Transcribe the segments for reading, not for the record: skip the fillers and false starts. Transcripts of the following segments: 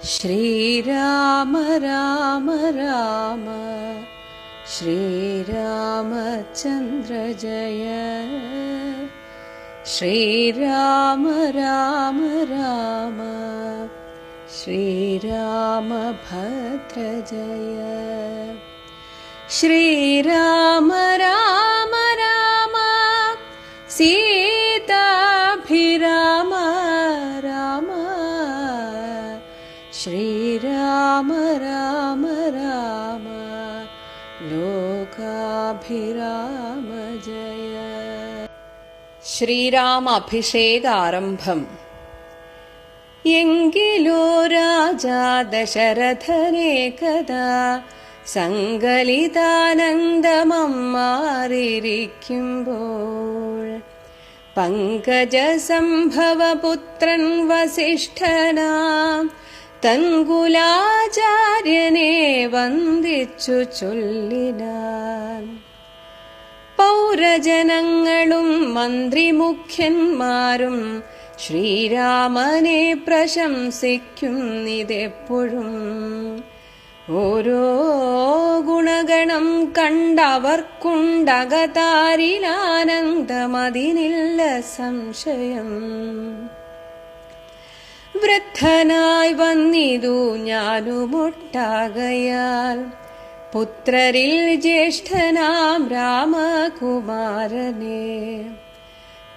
ശ്രീരാമ രാമ രാമ ശ്രീരാമചന്ദ്ര ജയ. ശ്രീരാമ രാമ രാമ ശ്രീരാമഭദ്ര ജയ. ശ്രീരാമ രാമ രാമ സീതാഭിരാമ രാമ. ശ്രീരാമ രാമ രാമ ലോകാഭിരാമ ജയ. ശ്രീരാമ അഭിഷേകാരംഭം. എങ്കിലോ രാജാ ദശരഥനേകദാ സങ്കലിതാനന്ദമമ്മാറിയിരിക്കുമ്പോൾ പങ്കജസംഭവപുത്രൻ വസിഷ്ഠനാം തൻകുലാചാര്യനെ വന്ദിച്ചു ചൊല്ലിനാൻ. പൗരജനങ്ങളും മന്ത്രിമുഖ്യന്മാരും ശ്രീരാമനെ പ്രശംസിക്കുന്നിതെപ്പോഴും. ഓരോ ഗുണഗണം കണ്ടവർക്കുണ്ടകതാരിലാനന്ദമതിനില്ല സംശയം. വൃദ്ധനായി വന്നിതു ഞാനുമൊട്ടാകയാൽ പുത്രരിൽ ജ്യേഷ്ഠനാം രാമകുമാരനെ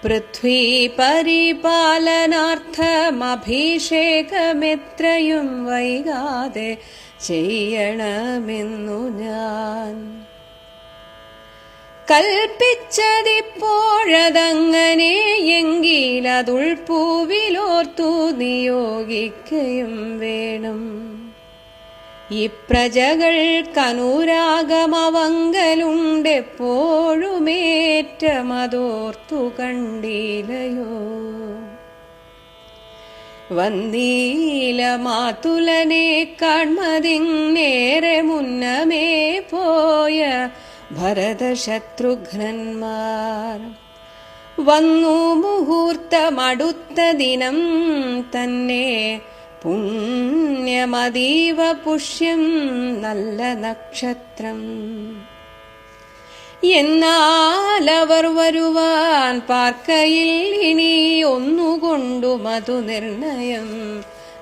പൃഥ്വീ പരിപാലനാർത്ഥമഭിഷേകമെത്രയും വൈകാതെ ചെയ്യണമെന്നു ഞാൻ കൽപ്പിച്ചതിപ്പോഴതങ്ങനെയെങ്കിലതുൾപ്പൂവിലോർത്തു നിയോഗിക്കയും വേണം. ഇപ്രജകൾക്കനുരാഗമവങ്കലുണ്ടെപ്പോഴുമേറ്റമതോർത്തു കണ്ടീലയോ. വന്ദീല മാതുലനെ കാൺമതിന്നേറെ മുന്നമേ പോയ ഭരതശത്രുഘ്നന്മാർ വന്നു മുഹൂർത്തമടുത്ത ദിനം തന്നെ. പുണ്യമതീവ പുഷ്യം നല്ല നക്ഷത്രം. എന്നാലവർ വരുവാൻ പാർക്കയിൽ ഇനി ഒന്നുകൊണ്ടു മധു നിർണയം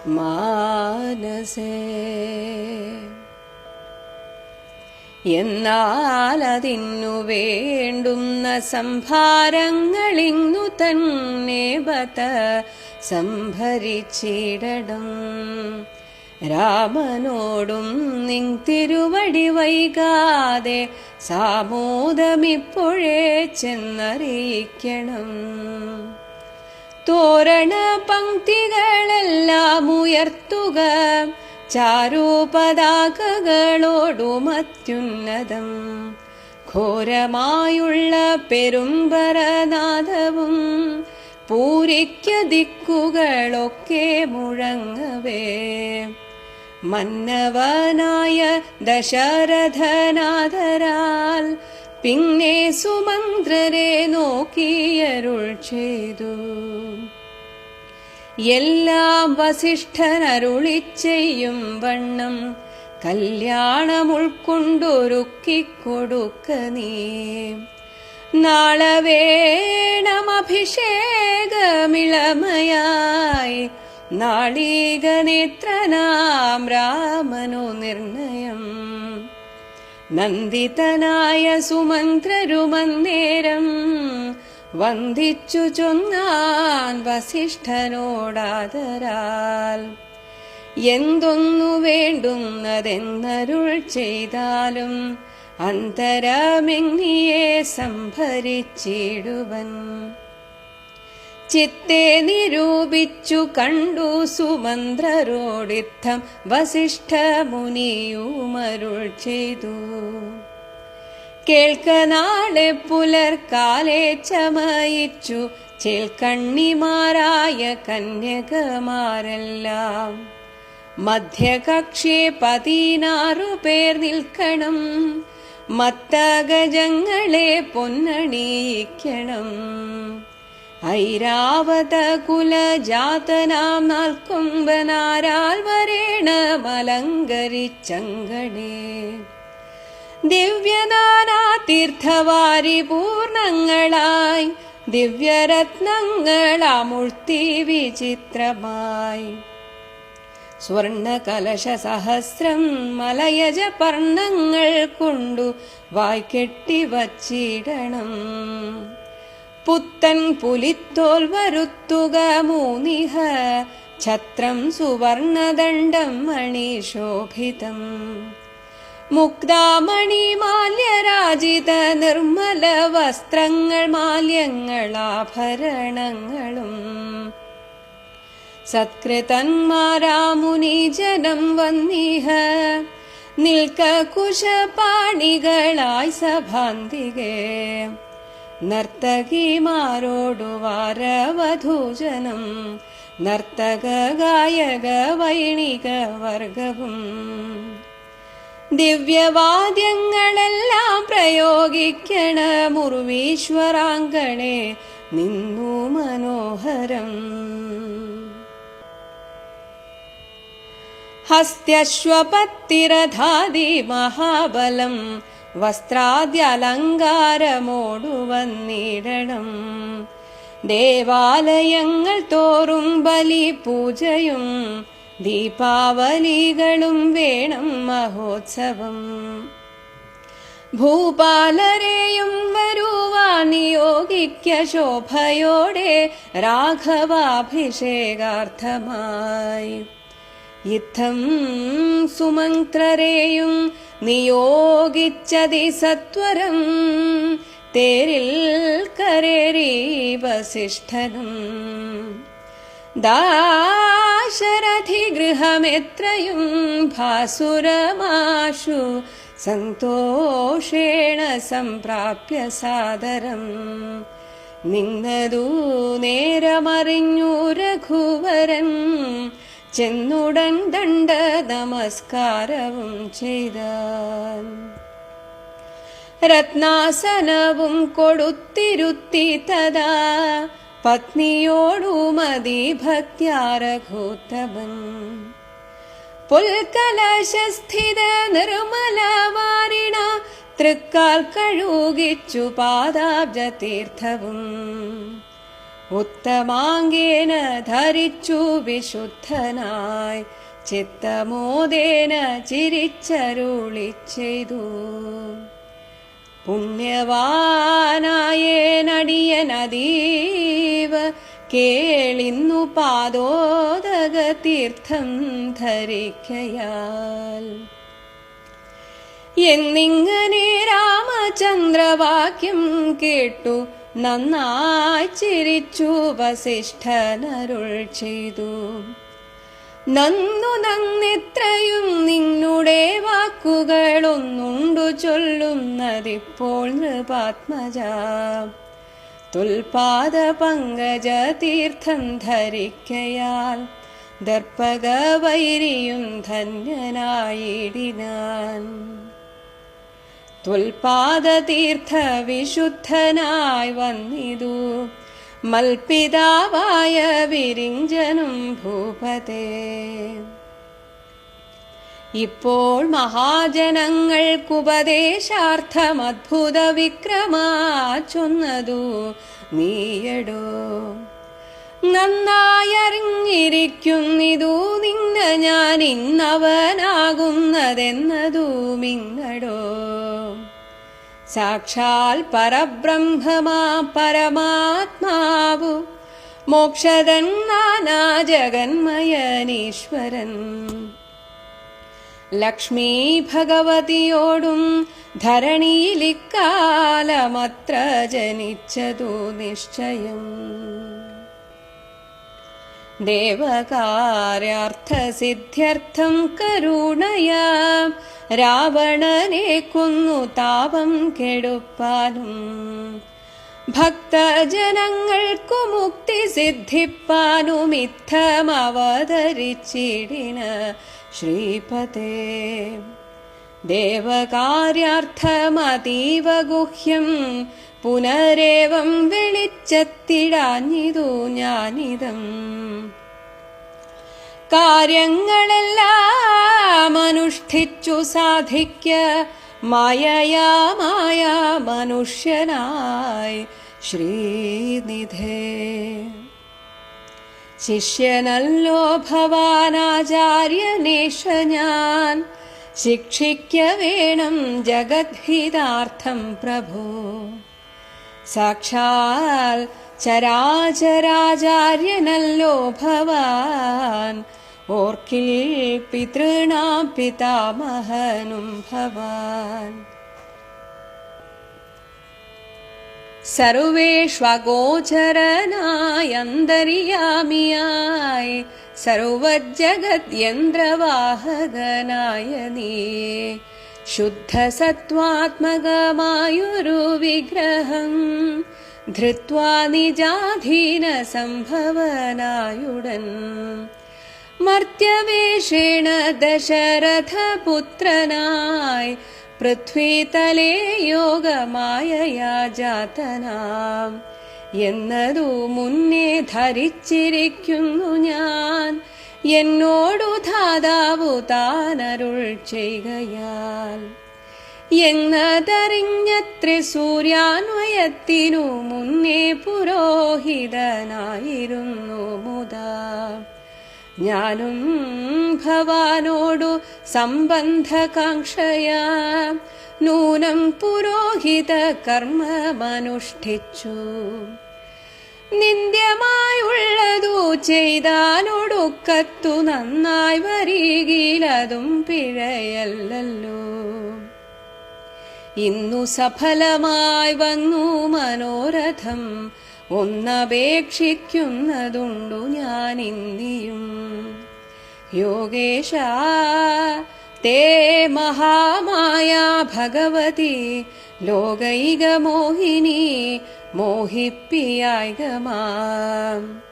മാനസേ. എന്നാലതിന്നു വേണ്ടുന്ന സംഭാരങ്ങളിങ്ങു തന്നെ ബത സംഭരിച്ചിടണം. രാമനോടും നിൻ തിരുവടി വൈകാതെ സാമോദമിപ്പോഴേ ചെന്നറിയിക്കണം. തോരണ പംക്തികളെല്ലാം ഉയർത്തുക ചാരുപതാകകളോടുമത്യുന്നതം. ഘോരമായുള്ള പെരുമ്പരനാദവും പൂരിക്ക ദിക്കുകളൊക്കെ മുഴങ്ങവേ മന്നവനായ ദശരഥനാദരാൽ പിന്നെ സുമന്ത്രരെ നോക്കിയരുൾ ചെയ്തു. എല്ലാം വസിഷ്ഠനരുളിച്ചെയ്യും വണ്ണം കല്യാണമുൾക്കൊണ്ടൊരുക്കിക്കൊടുക്ക നീ. നാളെ വേണമഭിഷേകമിളമയായി നാളീകനേത്രനാം രാമനു നിർണയം. നന്ദിതനായ സുമന്ത്രരുമന്നേരം വന്ദിച്ചു ചൊന്നാൻ വസിഷ്ഠനോടാദരാൽ. എന്തൊന്നു വേണ്ടുന്നതെന്നരുൾ ചെയ്താലും അന്തരമെങ്ങിയെ സംഭരിച്ചിടുവൻ. ചിത്തെ നിരൂപിച്ചു കണ്ടു സുമന്ത്രരോടിത്തം വസിഷ്ഠ മുനിയുമരുൾ ചെയ്തു. കേൾക്ക നാളെ പുലർക്കാലെ ചമയിച്ചു ചേൽക്കണ്ണിമാരായ കന്യകമാരെല്ലാം മധ്യകക്ഷേ 16 പേർ നിൽക്കണം. മത്തഗജങ്ങളെ പൊന്നണിയിക്കണം. ഐരാവത കുലജാതനാം നാൽക്കൊമ്പനാരാൽ വരേണമലങ്കരിച്ചങ്കണേ ദിവ്യനാനാ തീർത്ഥവാരി പൂർണ്ണങ്ങളായി ദിവ്യരത്നങ്ങളാമുഴ്ത്തി വിചിത്രമായി സ്വർണകലശ സഹസ്രം മലയജ പർണങ്ങൾ കൊണ്ടു വായ്ക്കെട്ടി വച്ചിടണം പുത്തൻ പുലിത്തോൽ വരുത്തുക മൂന്നിഹ ഛത്രം സുവർണദണ്ഡം മണിശോഭിതം മുക്താമണി മാല്യരാജിത നിർമ്മല വസ്ത്രങ്ങൾ മാല്യങ്ങളാഭരണങ്ങളും സത്കൃതന്മാരാമുനിജനം വന്നിഹ നിൽക്ക കുശപാണികളായി സഭാന്തികെ നർത്തകിമാരോടു വാരവധൂജനം നർത്തക ഗായക വൈണിക വർഗവും ദിവ്യവാദ്യങ്ങളെല്ലാം പ്രയോഗിക്കണ മുർവീശ്വരാങ്കണേ നിന്നു മനോഹരം ഹസ്ത്യശ്വപത്തിരഥാദി മഹാബലം വസ്ത്രാദ്യലങ്കാരമോടു വന്നിടണം ദേവാലയങ്ങൾ തോറും ബലി പൂജയും ദീപാവലികളും വേണം മഹോത്സവം ഭൂപാലരെയും വരുവാൻ നിയോഗിക്ക ശോഭയോടെ രാഘവാഭിഷേകാർത്ഥമായി യുദ്ധം സുമന്ത്രരെയും നിയോഗിച്ചതി സത്വരം തേരിൽ കരേറി വസിഷ്ഠനും ദാശരഥി ഗൃഹമെത്രയും ഭാസുരമാശു സന്തോഷേണ സംപ്രാപ്യ സാദരം നിന്നതു നേരമറിഞ്ഞു രഘുവരൻ ചെന്നുടൻ ദണ്ഡ നമസ്കാരവും ചെയ്താൻ രത്നാസനവും കൊടുത്തിരുത്തി തഥാ പത്നിയോടു മതിഭക്ത്യാരഘോത്തമൻ പുൽക്കലശസ്ഥിത നിർമ്മലവാരിണ തൃക്കാൽ കഴുകിച്ചു പാദാബ്ജതീർത്ഥവും ഉത്തമാംഗേന ധരിച്ചു വിശുദ്ധനായി ചിത്തമോദേന ചിരിച്ചരുളിച്ചെയ്തു പുണ്യവാനായേനടിയനദീവ കേളിന്നു പാദോദക തീർത്ഥം ധരിക്കയാൽ എന്നിങ്ങനെ രാമചന്ദ്രവാക്യം കേട്ടു നന്നായി ചിരിച്ചു വസിഷ്ഠനരുൾ ചെയ്തു നന്നു നന്നെത്രയും നിന്നുടെ വാക്കുകളൊന്നുണ്ടു ചൊല്ലുന്നതിപ്പോൾ നൃപാത്മജ തുൽപാദ പങ്കജ തീർത്ഥം ധരിക്കയാൽ ദർപ്പക വൈരിയും ധന്യനായിടിനാൻ തുൽപാദ തീർത്ഥ വിശുദ്ധനായി വന്നിതു മൽപിതാവായ വിരിഞ്ചനും ഭൂപതേ ഇപ്പോൾ മഹാജനങ്ങൾക്കുപദേശാർത്ഥം അദ്ഭുത വിക്രമാ ചൊന്നതു നീയടോ നന്നായറിഞ്ഞിരിക്കുന്നിതു നിന്ന ഞാൻ ഇന്നവനാകുന്നതെന്നതു മിങ്ങടോ സാക്ഷാൽ പരബ്രഹ്മമാ പരമാത്മാവു മോക്ഷദൻ നാനാ ജഗന്മയനീശ്വരൻ ലക്ഷ്മീ ഭഗവതിയോടും ധരണിയിലിക്കാലമത്ര ജനിച്ചതു നിശ്ചയം ദേവകാര്യാർത്ഥസിദ്ധ്യർത്ഥം കരുണയാ രാവണനെ കൊന്നു താപം കെടുപ്പാനും ഭക്തജനങ്ങൾക്കു മുക്തി സിദ്ധിപ്പാനും ഇത്തമവതരിച്ചിടിന ശ്രീപതേ ദേവകാര്യാർത്ഥമതീവ ഗുഹ്യം പുനരേവം വെളിച്ചത്തിടാഞ്ഞിതു ഞാനിതം. കാര്യങ്ങളെല്ലാം അനുഷ്ഠിച്ചു സാധിക്ക മായയാ മായ മനുഷ്യനായി ശ്രീനിധേ. ശിഷ്യനല്ലോ ഭവാനാചാര്യനേഷ ഞാൻ, ശിക്ഷിക്ക വേണം ജഗദ്ഹിതാർത്ഥം പ്രഭോ. സാക്ഷാൽ ചരാചരാചാര്യനല്ലോ ഭവാൻ, ഓർക്കിൽ പിതൃണാം പിതാമഹനും ഭവാൻ. സർവേഷ്വഗോചരനായന്തര്യാമിയായി സർവജഗദ്യന്ത്രവാഹകനായ നീ, ശുദ്ധസത്വാത്മകമായൊരു വിഗ്രഹം ധൃത്വാ നിജാധീന സംഭവനായുടൻ. മർത്യവേഷേണ ദശരഥപുത്രനായി പൃഥ്വിതലേ യോഗമായയാ ജാതനാം എന്നതു മുന്നേ ധരിച്ചിരിക്കുന്നു ഞാൻ. എന്നോടു ധാതാവു താനരുൾ ചെയ്കയാൽ എന്നതറിഞ്ഞത്രി സൂര്യാന്വയത്തിനു മുന്നേ പുരോഹിതനായിരുന്നു മുതാ. ഞാനും ഭവാനോടു സംബന്ധകാംക്ഷയാ നൂനം പുരോഹിത കർമ്മമനുഷ്ഠിച്ചു. നിന്ദ്യമായുള്ളതു ചെയ്താനൊടുക്കത്തു നന്നായി വരികിലതും പിഴയല്ലോ. ഇന്നു സഫലമായി വന്നു മനോരഥം, ഒന്നപേക്ഷിക്കുന്നതുണ്ടു ഞാൻ ഇന്നിയും. യോഗേശ തേ മഹാമായ ഭഗവതി ലോകൈക മോഹിനി മോഹിപ്പിയായികമാം.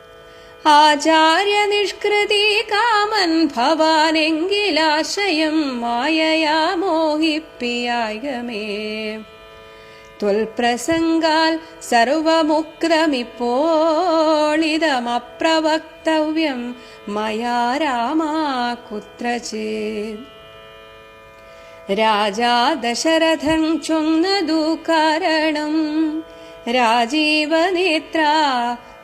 ആചാര്യ നിഷ്കൃതി കാമൻ ഭവാനെങ്കിലാശയം മായയാ മോഹിപ്പിയായികമേ. ത്വൽപ്രസംഗാൽ സർവമുക്തമിപ്പോളിതമപ്രവക്തവ്യം മയാ രാമാ കുത്രചിത്. രാജാ ദശരഥൻ ചൊന്നതു കാരണം, രാജീവനേത്ര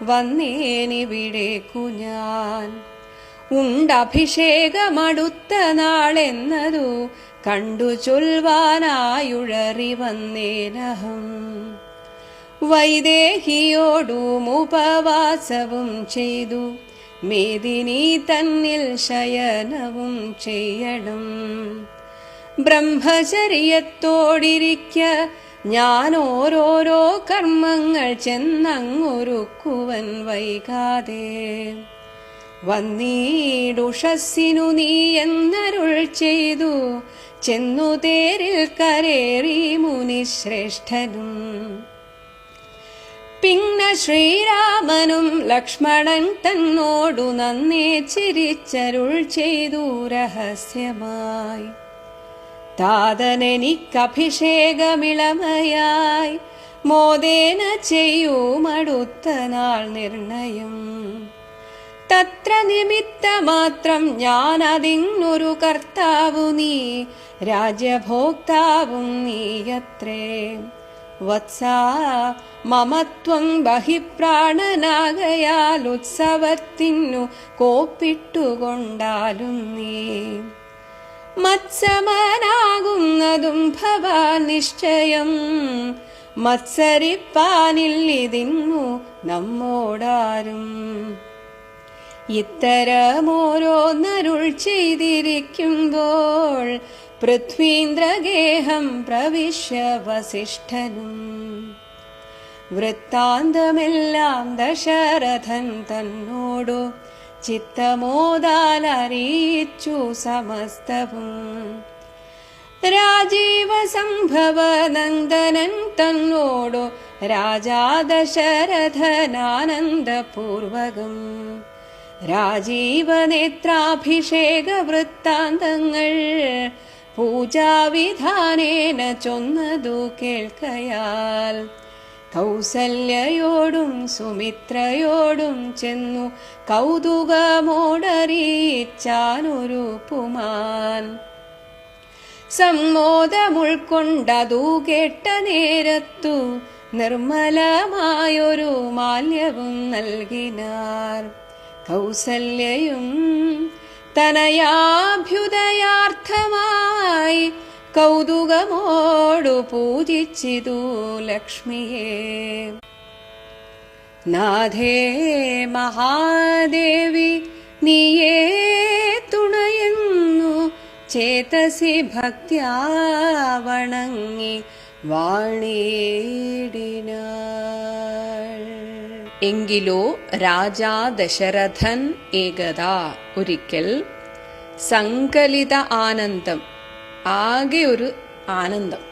വന്നേനിവിടേക്കു ഞാൻ. ഉണ്ടഭിഷേകമടുത്ത നാളെന്നതു കണ്ടു ചൊൽവാനായുഴറി വന്നേനഹം. വൈദേഹിയോടും ഉപവാസവും ചെയ്തു മേദിനി തന്നിൽ ശയനവും ചെയ്യണം. ബ്രഹ്മചര്യത്തോടിരിക്ക ഞാൻ ഓരോരോ കർമ്മങ്ങൾ ചെന്നങ്ങൊരുക്കുവൻ വൈകാതെ. വന്നീടുഷസ്സിനു നീ എന്നരുൾ ചെയ്തു ചെന്നു തേരിൽ കരേറി മുനിശ്രേഷ്ഠനും. പിന്നെ ശ്രീരാമനും ലക്ഷ്മണൻ തന്നോടു നന്നേ ചിരിച്ചരുൾ ചെയ്തു രഹസ്യമായി. താതനെനിക്കഭിഷേകമിളമയായി മോദേന ചെയ്യൂമടുത്ത നാൾ നിർണയം. തത്ര നിമിത്തമാത്രം ഞാനതിന്നൊരു കർത്താവു നീ, രാജ്യഭോക്താവും നീയത്രേ. വത്സ മമത്വം ബഹിപ്രാണനാകയാൽ ഉത്സവത്തിനു കോപ്പിട്ടുകൊണ്ടാലും നീ. മത്സമനാകുന്നതും ഭവാൻ നിശ്ചയം, മത്സരിപ്പാനില്ലിതിന്നു നമ്മോടാരും. ഇത്തരമോരോന്നരുൾ ചെയ്തിരിക്കുമ്പോൾ പൃഥ്വീന്ദ്രഗേഹം പ്രവിശ്യ വസിഷ്ഠനും. വൃത്താന്തമെല്ലാം ദശരഥൻ തന്നോടു ചിത്തമോദാലറിയിച്ചു സമസ്തവും. രാജീവ സംഭവ നന്ദനൻ തന്നോടു രാജാ ദശരഥനാനന്ദപൂർവകം രാജീവനേത്രാഭിഷേക വൃത്താന്തങ്ങൾ പൂജാവിധാനേന ചൊന്നതു കേൾക്കയാൽ കൗസല്യയോടും സുമിത്രയോടും ചെന്നു കൗതുകമോടറിയിച്ചാനൊരു പുമാൻ. സമ്മോദമുൾക്കൊണ്ടതു കേട്ട നേരത്തു നിർമ്മലമായൊരു മാല്യവും നൽകിനാർ. കൗസല്യയും തനയാഭ്യുദയാർത്ഥമായി കൗതുകമോടു പൂജിച്ചിതു ലക്ഷ്മിയെ. നാഥേ മഹാദേവി നീയേ തുണയെന്നു ചേതസി ഭക്ത്യാ വണങ്ങി വാണിടിനാൾ. എങ്കിലോ രാജാ ദശരഥൻ ഏകദാ ഒരിക്കൽ സങ്കലിത ആനന്ദം, ആകെ ഒരു ആനന്ദം,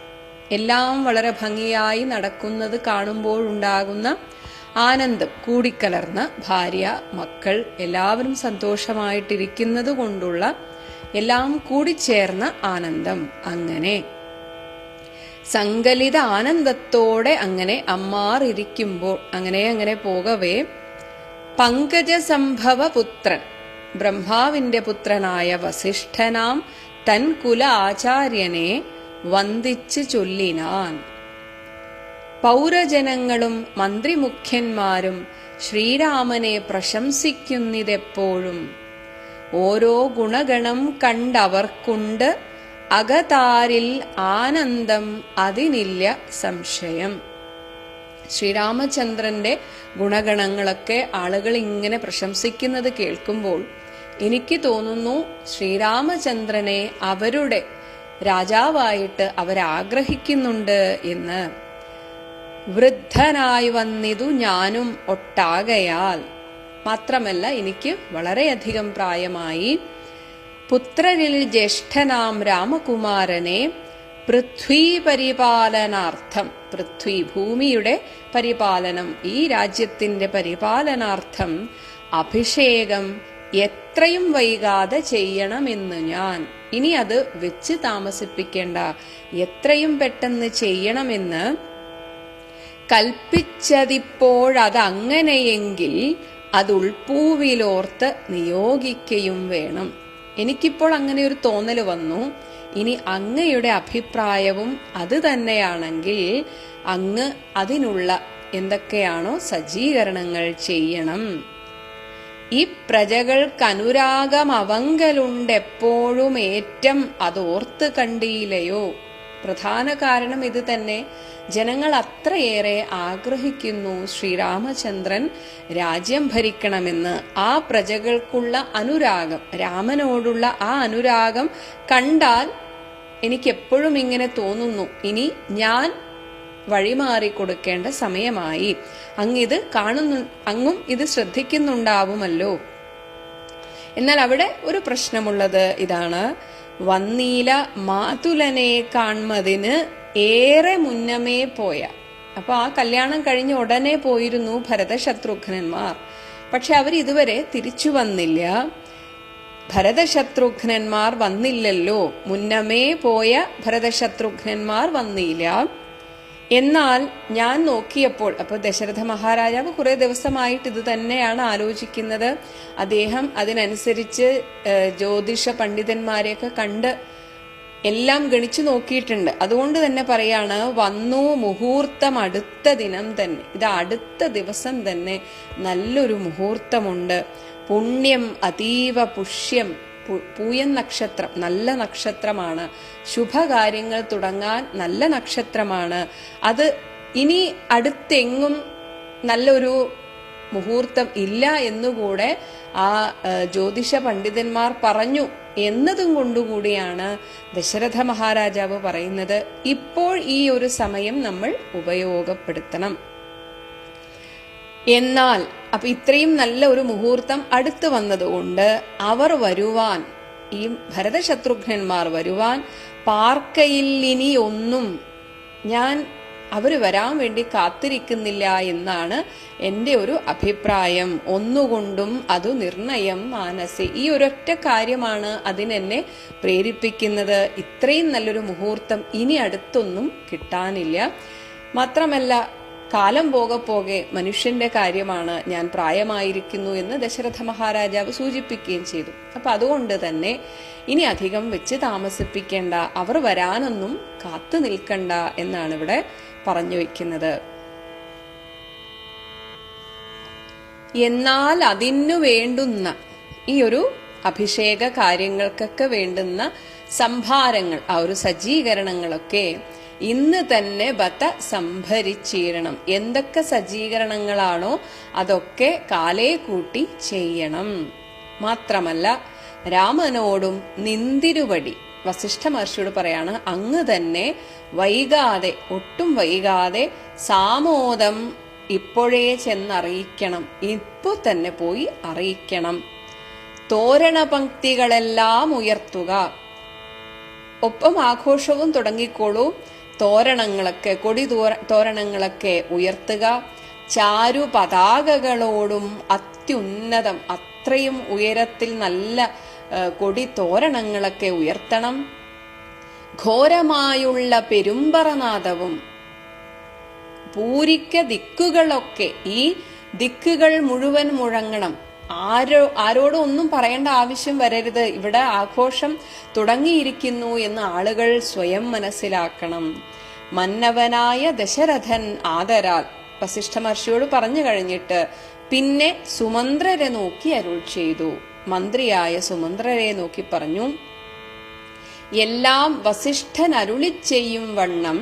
എല്ലാം വളരെ ഭംഗിയായി നടക്കുന്നത് കാണുമ്പോഴുണ്ടാകുന്ന ആനന്ദം കൂടിക്കലർന്ന ഭാര്യ, മക്കൾ എല്ലാവരും സന്തോഷമായിട്ടിരിക്കുന്നത് കൊണ്ടുള്ള എല്ലാം കൂടിച്ചേർന്ന ആനന്ദം. അങ്ങനെ സങ്കലിത ആനന്ദത്തോടെ അങ്ങനെ അമ്മാറിരിക്കുമ്പോൾ അങ്ങനെ പോകവേ പങ്കജസംഭവ പുത്രൻ, ബ്രഹ്മാവിന്റെ പുത്രനായ വസിഷ്ഠനാം തൻ കുല ആചാര്യനെ വന്ദിച്ചു ചൊല്ലിനാൻ. പൗരജനങ്ങളും മന്ത്രിമുഖ്യന്മാരും ശ്രീരാമനെ പ്രശംസിക്കുന്നിതെപ്പോഴും. ഓരോ ഗുണഗണം കണ്ടവർക്കുണ്ട് അകതാരിൽ ആനന്ദം, അതിനില്ല സംശയം. ശ്രീരാമചന്ദ്രന്റെ ഗുണഗണങ്ങളൊക്കെ ആളുകൾ ഇങ്ങനെ പ്രശംസിക്കുന്നത് കേൾക്കുമ്പോൾ എനിക്ക് തോന്നുന്നു ശ്രീരാമചന്ദ്രനെ അവരുടെ രാജാവായിട്ട് അവരാഗ്രഹിക്കുന്നുണ്ട് എന്ന്. വൃദ്ധനായി വന്നിതു ഞാനും ഒട്ടാകയാൽ, മാത്രമല്ല എനിക്ക് വളരെയധികം പ്രായമായി. പുത്രരിൽ ജ്യേഷ്ഠനാം രാമകുമാരനെ പൃഥ്വീ പരിപാലനാർത്ഥം, പൃഥ്വി ഭൂമിയുടെ പരിപാലനം, ഈ രാജ്യത്തിന്റെ പരിപാലനാർത്ഥം അഭിഷേകം എത്രയും വൈകാതെ ചെയ്യണമെന്ന് ഞാൻ. ഇനി അത് വെച്ച് താമസിപ്പിക്കേണ്ട, എത്രയും പെട്ടെന്ന് ചെയ്യണമെന്ന് കൽപ്പിച്ചതിപ്പോഴതങ്ങനെയെങ്കിൽ അത് ഉൾപ്പൂവിലോർത്ത് നിയോഗിക്കയും വേണം. എനിക്കിപ്പോൾ അങ്ങനെ ഒരു തോന്നൽ വന്നു. ഇനി അങ്ങയുടെ അഭിപ്രായവും അത് തന്നെയാണെങ്കിൽ അങ്ങ് അതിനുള്ള എന്തൊക്കെയാണോ സജ്ജീകരണങ്ങൾ ചെയ്യണം. ഈ പ്രജകൾക്കനുരാഗമവങ്കലുണ്ടെപ്പോഴും ഏറ്റം അതോർത്ത് കണ്ടിയില്ലയോ. പ്രധാന കാരണം ഇത് തന്നെ. ജനങ്ങൾ അത്രയേറെ ആഗ്രഹിക്കുന്നു ശ്രീരാമചന്ദ്രൻ രാജ്യം ഭരിക്കണമെന്ന്. ആ പ്രജകൾക്കുള്ള അനുരാഗം, രാമനോടുള്ള ആ അനുരാഗം കണ്ടാൽ എനിക്കെപ്പോഴും ഇങ്ങനെ തോന്നുന്നു, ഇനി ഞാൻ വഴിമാറിക്കൊടുക്കേണ്ട സമയമായി. അങ്ങിത് അങ്ങും ഇത് ശ്രദ്ധിക്കുന്നുണ്ടാവുമല്ലോ. എന്നാൽ അവിടെ ഒരു പ്രശ്നമുള്ളത് ഇതാണ്. വന്നീല മാതുലനെ കാൺമതിന് ഏറെ മുന്നമേ പോയ. അപ്പൊ ആ കല്യാണം കഴിഞ്ഞ് ഉടനെ പോയിരുന്നു ഭരതശത്രുഘ്നന്മാർ. പക്ഷെ അവരിതുവരെ തിരിച്ചു വന്നില്ല. ഭരതശത്രുഘ്നന്മാർ വന്നില്ലല്ലോ, മുന്നമേ പോയ ഭരതശത്രുഘ്നന്മാർ വന്നില്ല. എന്നാൽ ഞാൻ നോക്കിയപ്പോൾ, അപ്പോൾ ദശരഥ മഹാരാജാവ് കുറെ ദിവസമായിട്ട് ഇത് തന്നെയാണ് ആലോചിക്കുന്നത്. അദ്ദേഹം അതിനനുസരിച്ച് ജ്യോതിഷ പണ്ഡിതന്മാരെയൊക്കെ കണ്ട് എല്ലാം ഗണിച്ചു നോക്കിയിട്ടുണ്ട്. അതുകൊണ്ട് തന്നെ പറയാണ്, വന്നു മുഹൂർത്തം അടുത്ത ദിനം തന്നെ, ഇത് അടുത്ത ദിവസം തന്നെ നല്ലൊരു മുഹൂർത്തമുണ്ട്. പുണ്യം അതീവ പുഷ്യം, പൂയൻ നക്ഷത്രം നല്ല നക്ഷത്രമാണ്. ശുഭകാര്യങ്ങൾ തുടങ്ങാൻ നല്ല നക്ഷത്രമാണ്. അത് ഇനി അടുത്തെങ്ങും നല്ലൊരു മുഹൂർത്തം ഇല്ല എന്നുകൂടെ ആ ജ്യോതിഷ പണ്ഡിതന്മാർ പറഞ്ഞു എന്നതും കൊണ്ടുകൂടിയാണ് ദശരഥ മഹാരാജാവ് പറയുന്നത്, ഇപ്പോൾ ഈ ഒരു സമയം നമ്മൾ ഉപയോഗപ്പെടുത്തണം. എന്നാൽ അപ്പൊ ഇത്രയും നല്ല ഒരു മുഹൂർത്തം അടുത്തു വന്നതുകൊണ്ട് അവർ വരുവാൻ, ഈ ഭരതശത്രുഘ്നന്മാർ വരുവാൻ പാർക്കയില്ലിനി ഒന്നും, ഞാൻ അവര് വരാൻ വേണ്ടി കാത്തിരിക്കുന്നില്ല എന്നാണ് എൻ്റെ ഒരു അഭിപ്രായം. ഒന്നുകൊണ്ടും അതു നിർണയം മാനസി. ഈ ഒരൊറ്റ കാര്യമാണ് അതിനെന്നെ പ്രേരിപ്പിക്കുന്നത്. ഇത്രയും നല്ലൊരു മുഹൂർത്തം ഇനി അടുത്തൊന്നും കിട്ടാനില്ല. മാത്രമല്ല കാലം പോകെ പോകെ മനുഷ്യന്റെ കാര്യമാണ്, ഞാൻ പ്രായമായിരിക്കുന്നു എന്ന് ദശരഥ മഹാരാജാവ് സൂചിപ്പിക്കുകയും ചെയ്തു. അപ്പൊ അതുകൊണ്ട് തന്നെ ഇനി അധികം വെച്ച് താമസിപ്പിക്കേണ്ട, അവർ വരാനൊന്നും കാത്തു നിൽക്കണ്ട എന്നാണ് ഇവിടെ പറഞ്ഞു വെക്കുന്നത്. എന്നാൽ അതിനു വേണ്ടുന്ന ഈ ഒരു അഭിഷേക കാര്യങ്ങൾക്കൊക്കെ വേണ്ടുന്ന സംഭാരങ്ങൾ, ആ ഒരു സജ്ജീകരണങ്ങളൊക്കെ ഇന്ന് തന്നെ ബത സംഭരിച്ചിരണം. എന്തൊക്കെ സജ്ജീകരണങ്ങളാണോ അതൊക്കെ കാലേ കൂട്ടി ചെയ്യണം. മാത്രമല്ല രാമനോടും നിന്തിരുവടി വസിഷ്ഠ മഹർഷിയോട് പറയാണ്, അങ്ങ് തന്നെ വൈകാതെ, ഒട്ടും വൈകാതെ സാമോദം ഇപ്പോഴേ ചെന്നറിയിക്കണം, ഇപ്പോ തന്നെ പോയി അറിയിക്കണം. തോരണ പങ്ക്തികളെല്ലാം ഉയർത്തുക, ഒപ്പം ആഘോഷവും തുടങ്ങിക്കോളൂ. തോരണങ്ങളൊക്കെ, കൊടി തോരണങ്ങളൊക്കെ ഉയർത്തുക. ചാരു പതാകകളോടും അത്യുന്നതം, അത്രയും ഉയരത്തിൽ നല്ല കൊടി തോരണങ്ങളൊക്കെ ഉയർത്തണം. ഘോരമായുള്ള പെരുമ്പറനാദവും, പൂരിക്ക ദിക്കുകളൊക്കെ, ഈ ദിക്കുകൾ മുഴുവൻ മുഴങ്ങണം. ആരോടും ഒന്നും പറയേണ്ട ആവശ്യം വരരുത്, ഇവിടെ ആഘോഷം തുടങ്ങിയിരിക്കുന്നു എന്ന് ആളുകൾ സ്വയം മനസ്സിലാക്കണം. മന്നവനായ ദശരഥൻ ആദരാൽ, വസിഷ്ഠ മഹർഷിയോട് പറഞ്ഞു കഴിഞ്ഞിട്ട് പിന്നെ സുമന്ത്രരെ നോക്കി അരുൾ ചെയ്തു. മന്ത്രിയായ സുമന്ത്രരെ നോക്കി പറഞ്ഞു, എല്ലാം വസിഷ്ഠൻ അരുളി ചെയ്യും വണ്ണം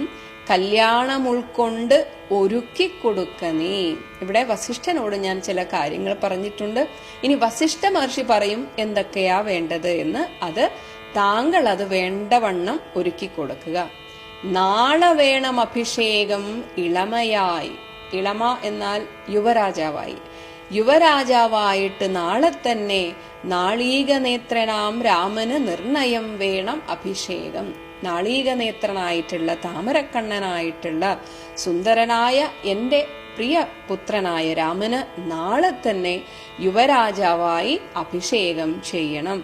കല്യാണം ഉൾക്കൊണ്ട് ഒരുക്കിക്കൊടുക്ക നീ. ഇവിടെ വസിഷ്ഠനോട് ഞാൻ ചില കാര്യങ്ങൾ പറഞ്ഞിട്ടുണ്ട്. ഇനി വസിഷ്ഠ മഹർഷി പറയും എന്തൊക്കെയാ വേണ്ടത് എന്ന്. അത് താങ്കൾ അത് വേണ്ടവണ്ണം ഒരുക്കി കൊടുക്കുക. നാളെ വേണം അഭിഷേകം ഇളമയായി. ഇളമ എന്നാൽ യുവരാജാവായി. യുവരാജാവായിട്ട് നാളെ തന്നെ നാളീകനേത്രനാം രാമന് നിർണയം വേണം അഭിഷേകം. നാളീകനേത്രനായിട്ടുള്ള, താമരക്കണ്ണനായിട്ടുള്ള, സുന്ദരനായ എന്റെ പ്രിയ പുത്രനായ രാമന് നാളെ തന്നെ യുവരാജാവായി അഭിഷേകം ചെയ്യണം.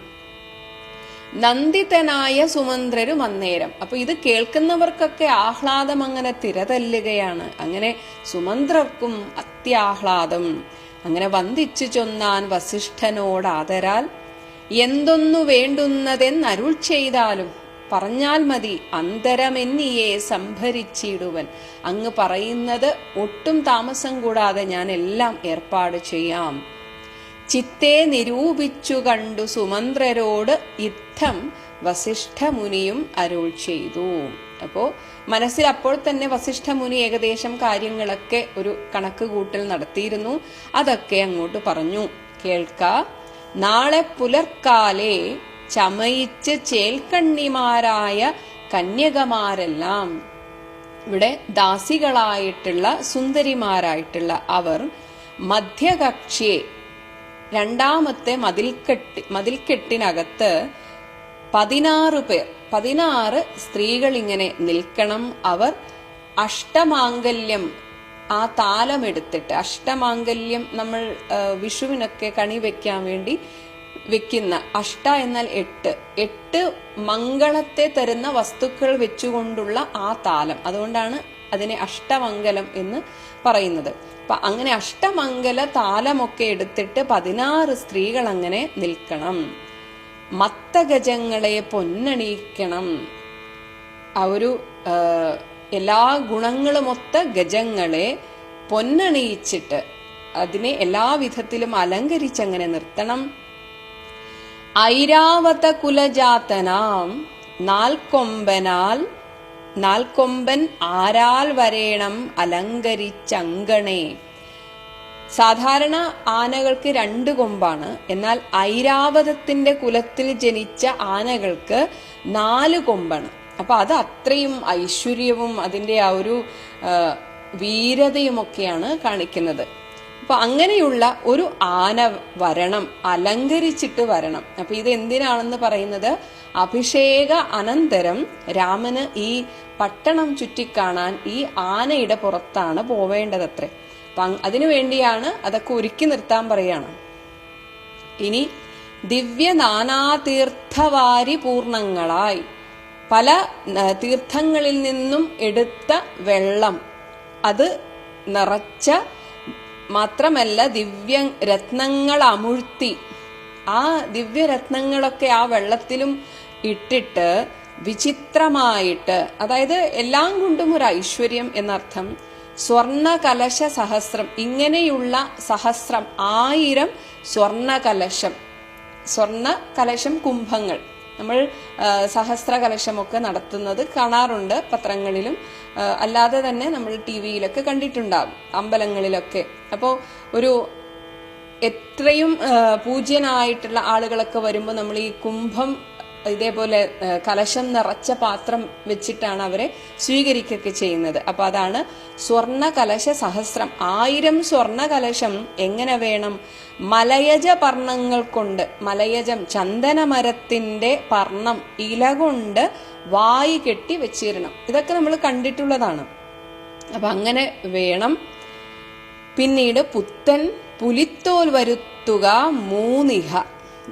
നന്ദിതനായ സുമന്ത്രരും അന്നേരം. അപ്പൊ ഇത് കേൾക്കുന്നവർക്കൊക്കെ ആഹ്ലാദം അങ്ങനെ തിരതല്ലുകയാണ്. അങ്ങനെ സുമന്ത്രർക്കും അത്യാഹ്ലാദം. അങ്ങനെ വന്ദിച്ചു ചൊന്നാൻ വസിഷ്ഠനോടാദരാൽ, എന്തൊന്നു വേണ്ടുന്നതെന്നരുൾ ചെയ്താലും പറഞ്ഞാൽ മതി, അന്തരമെന്നിയെ സംഭരിച്ചിടുവൻ. അങ്ങ് പറയുന്നത് ഒട്ടും താമസം കൂടാതെ ഞാൻ എല്ലാം ഏർപ്പാട് ചെയ്യാം. ചിത്തെ നിരൂപിച്ചു കണ്ടു സുമന്ത്രരോട് യുദ്ധം വസിഷ്ഠ മുനിയും അരുൾ ചെയ്തു. അപ്പോ മനസ്സിൽ അപ്പോൾ തന്നെ വസിഷ്ഠ മുനി ഏകദേശം കാര്യങ്ങളൊക്കെ ഒരു കണക്ക് കൂട്ടൽ നടത്തിയിരുന്നു. അതൊക്കെ അങ്ങോട്ട് പറഞ്ഞു. കേൾക്ക, നാളെ പുലർക്കാലെ ചമയിച്ച് ചേൽക്കണ്ണിമാരായ കന്യകമാരെല്ലാം, ഇവിടെ ദാസികളായിട്ടുള്ള സുന്ദരിമാരായിട്ടുള്ള അവർ മധ്യകക്ഷിയെ, രണ്ടാമത്തെ മതിൽക്കെട്ടിനകത്ത് 16 പേർ, 16 സ്ത്രീകൾ ഇങ്ങനെ നിൽക്കണം. അവർ അഷ്ടമാംഗല്യം, ആ താലമെടുത്തിട്ട്, അഷ്ടമാംഗല്യം നമ്മൾ വിഷുവിനൊക്കെ കണി വെക്കാൻ വേണ്ടി വെക്കുന്ന, അഷ്ട എന്നാൽ 8 മംഗളത്തെ തരുന്ന വസ്തുക്കൾ വെച്ചുകൊണ്ടുള്ള ആ താലം, അതുകൊണ്ടാണ് അതിനെ അഷ്ടമംഗലം എന്ന് പറയുന്നത്. അപ്പൊ അങ്ങനെ അഷ്ടമംഗല താലമൊക്കെ എടുത്തിട്ട് 16 സ്ത്രീകൾ അങ്ങനെ നിൽക്കണം. മത്തഗജങ്ങളെ പൊന്നണിയിക്കണം. ആ ഒരു എല്ലാ ഗുണങ്ങളുമൊത്ത ഗജങ്ങളെ പൊന്നണിയിച്ചിട്ട് അതിനെ എല്ലാ വിധത്തിലും അലങ്കരിച്ചങ്ങനെ നിർത്തണം. ഐരാവത കുലജാതനാം നാൽക്കൊമ്പൻ ആരാൽ വരേണം അലങ്കരിച്ചങ്കണേ. സാധാരണ ആനകൾക്ക് 2 കൊമ്പാണ്. എന്നാൽ ഐരാവതത്തിന്റെ കുലത്തിൽ ജനിച്ച ആനകൾക്ക് 4 കൊമ്പാണ്. അപ്പൊ അത് അത്രയും ഐശ്വര്യവും അതിന്റെ ആ ഒരു വീരതയുമൊക്കെയാണ് കാണിക്കുന്നത്. അപ്പൊ അങ്ങനെയുള്ള ഒരു ആന വരണം, അലങ്കരിച്ചിട്ട് വരണം. അപ്പൊ ഇത് എന്തിനാണെന്ന് പറയുന്നത്, അഭിഷേക അനന്തരം രാമന് ഈ പട്ടണം ചുറ്റിക്കാണാൻ ഈ ആനയുടെ പുറത്താണ് പോവേണ്ടതത്രേ. അപ്പൊ അതിനു വേണ്ടിയാണ് അതൊക്കെ ഒരുക്കി നിർത്താൻ പറയാണ്. ഇനി ദിവ്യ നാനാതീർത്ഥവാരി പൂർണങ്ങളായി പല തീർത്ഥങ്ങളിൽ നിന്നും എടുത്ത വെള്ളം അത് നിറച്ച, മാത്രമല്ല ദിവ്യ രത്നങ്ങൾ അമുഴ്ത്തി, ആ ദിവ്യരത്നങ്ങളൊക്കെ ആ വെള്ളത്തിലും ഇട്ടിട്ട് വിചിത്രമായിട്ട്, അതായത് എല്ലാം കൊണ്ടും ഒരു ഐശ്വര്യം എന്നർത്ഥം. സ്വർണ കലശ സഹസ്രം, ഇങ്ങനെയുള്ള സഹസ്രം 1000 സ്വർണ കലശം. സ്വർണ കലശം കുംഭങ്ങൾ നമ്മൾ സഹസ്ര കലശമൊക്കെ നടത്തുന്നത് കാണാറുണ്ട്, പത്രങ്ങളിലും അല്ലാതെ തന്നെ നമ്മൾ TV-യിലൊക്കെ കണ്ടിട്ടുണ്ടാവും, അമ്പലങ്ങളിലൊക്കെ. അപ്പോൾ ഒരു എത്രയും പൂജ്യനായിട്ടുള്ള ആളുകളൊക്കെ വരുമ്പോൾ നമ്മൾ ഈ കുംഭം ഇതേപോലെ കലശം നിറച്ച പാത്രം വെച്ചിട്ടാണ് അവരെ സ്വീകരിക്കുകയൊക്കെ ചെയ്യുന്നത്. അപ്പൊ അതാണ് സ്വർണ കലശ സഹസ്രം. 1000 സ്വർണ കലശം എങ്ങനെ വേണം? മലയജ പർണങ്ങൾ കൊണ്ട്, മലയജം ചന്ദനമരത്തിന്റെ പർണം, ഇല കൊണ്ട് വായി കെട്ടി വെച്ചിരണം. ഇതൊക്കെ നമ്മൾ കണ്ടിട്ടുള്ളതാണ്. അപ്പൊ അങ്ങനെ വേണം. പിന്നീട് പുത്തൻ പുലിത്തോൽ വരുത്തുക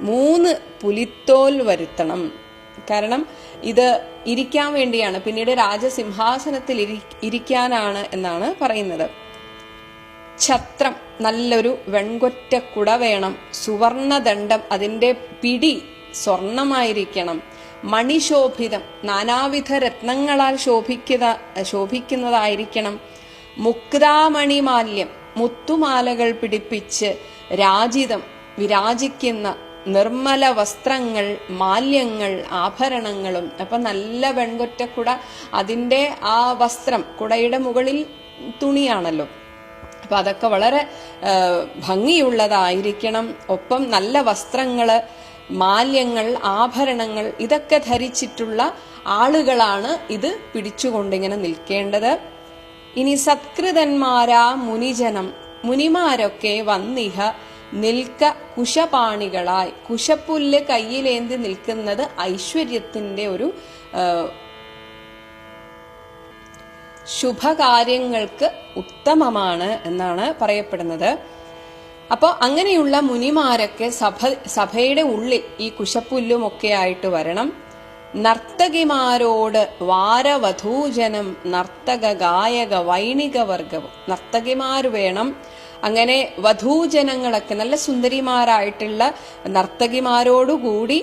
3 പുലിത്തോൽ വരുത്തണം. കാരണം ഇത് ഇരിക്കാൻ വേണ്ടിയാണ്, പിന്നീട് രാജസിംഹാസനത്തിൽ ഇരിക്കാനാണ് എന്നാണ് പറയുന്നത്. ഛത്രം, നല്ലൊരു വെൺകൊറ്റ കുട വേണം. സുവർണദണ്ഡം, അതിന്റെ പിടി സ്വർണമായിരിക്കണം. മണിശോഭിതം, നാനാവിധ രത്നങ്ങളാൽ ശോഭിക്കുന്നതായിരിക്കണം. മുക്താമണിമാല്യം, മുത്തുമാലകൾ പിടിപ്പിച്ച് രാജിതം, വിരാജിക്കുന്ന നിർമ്മല വസ്ത്രങ്ങൾ, മാല്യങ്ങൾ, ആഭരണങ്ങളും. അപ്പൊ നല്ല വെൺകൊറ്റക്കുട, അതിന്റെ ആ വസ്ത്രം, കുടയുടെ മുകളിൽ തുണിയാണല്ലോ, അപ്പൊ അതൊക്കെ വളരെ ഭംഗിയുള്ളതായിരിക്കണം. ഒപ്പം നല്ല വസ്ത്രങ്ങള്, മാല്യങ്ങൾ, ആഭരണങ്ങൾ, ഇതൊക്കെ ധരിച്ചിട്ടുള്ള ആളുകളാണ് ഇത് പിടിച്ചുകൊണ്ടിങ്ങനെ നിൽക്കേണ്ടത്. ഇനി സത്കൃതന്മാരാ മുനിജനം, മുനിമാരൊക്കെ വന്നിഹ നിൽക്ക കുശപാണികളായി. കുശപ്പുല്ല് കയ്യിലേന്തി നിൽക്കുന്നത് ഐശ്വര്യത്തിന്റെ ഒരു ശുഭകാര്യങ്ങൾക്ക് ഉത്തമമാണ് എന്നാണ് പറയപ്പെടുന്നത്. അപ്പോൾ അങ്ങനെയുള്ള മുനിമാരൊക്കെ സഭയുടെ ഉള്ളിൽ ഈ കുശപ്പുല്ലും ഒക്കെ ആയിട്ട് വരണം. നർത്തകിമാരോട് വാരവധൂജനം, നർത്തക ഗായക വൈണിക വർഗവും. നർത്തകിമാർ വേണം. അങ്ങനെ വധൂജനങ്ങളൊക്കെ നല്ല സുന്ദരിമാരായിട്ടുള്ള നർത്തകിമാരോടുകൂടി,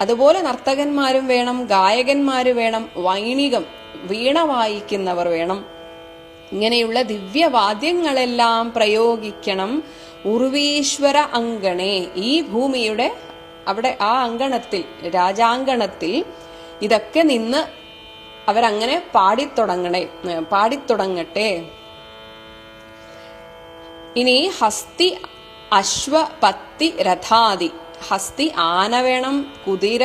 അതുപോലെ നർത്തകന്മാരും വേണം, ഗായകന്മാര് വേണം, വൈണികം വീണ വായിക്കുന്നവർ വേണം. ഇങ്ങനെയുള്ള ദിവ്യവാദ്യങ്ങളെല്ലാം പ്രയോഗിക്കണം. ഉർവീശ്വര അങ്കണേ, ഈ ഭൂമിയുടെ അവിടെ ആ അങ്കണത്തിൽ, രാജാങ്കണത്തിൽ ഇതൊക്കെ നിന്ന് അവരങ്ങനെ പാടിത്തുടങ്ങട്ടെ. ഇനി ഹസ്തി അശ്വ പത്തി രഥാദി. ഹസ്തി ആന വേണം, കുതിര,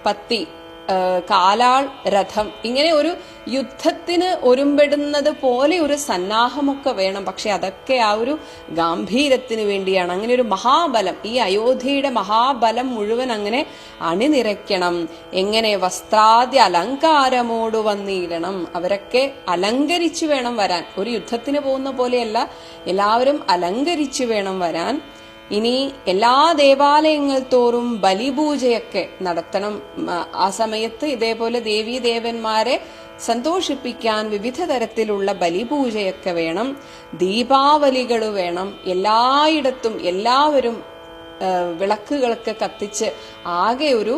പത്തി കാലാൾ, രഥം. ഇങ്ങനെ ഒരു യുദ്ധത്തിന് ഒരുമ്പെടുന്നത് പോലെ ഒരു സന്നാഹമൊക്കെ വേണം. പക്ഷെ അതൊക്കെ ആ ഒരു ഗാംഭീര്യത്തിന് വേണ്ടിയാണ്. അങ്ങനെ ഒരു മഹാബലം, ഈ അയോധ്യയുടെ മഹാബലം മുഴുവൻ അങ്ങനെ അണിനിരക്കണം. എങ്ങനെ? വസ്ത്രാദ്യ അലങ്കാരമോട് വന്നിടണം. അവരൊക്കെ അലങ്കരിച്ചു വേണം വരാൻ. ഒരു യുദ്ധത്തിന് പോകുന്ന പോലെയല്ല, എല്ലാവരും അലങ്കരിച്ചു വേണം വരാൻ. ഇനി എല്ലാ ദേവാലയങ്ങൾ തോറും ബലിപൂജയൊക്കെ നടത്തണം. ആ സമയത്ത് ഇതേപോലെ ദേവീദേവന്മാരെ സന്തോഷിപ്പിക്കാൻ വിവിധ തരത്തിലുള്ള ബലിപൂജയൊക്കെ വേണം. ദീപാവലികൾ വേണം. എല്ലായിടത്തും എല്ലാവരും വിളക്കുകളൊക്കെ കത്തിച്ച് ആകെ ഒരു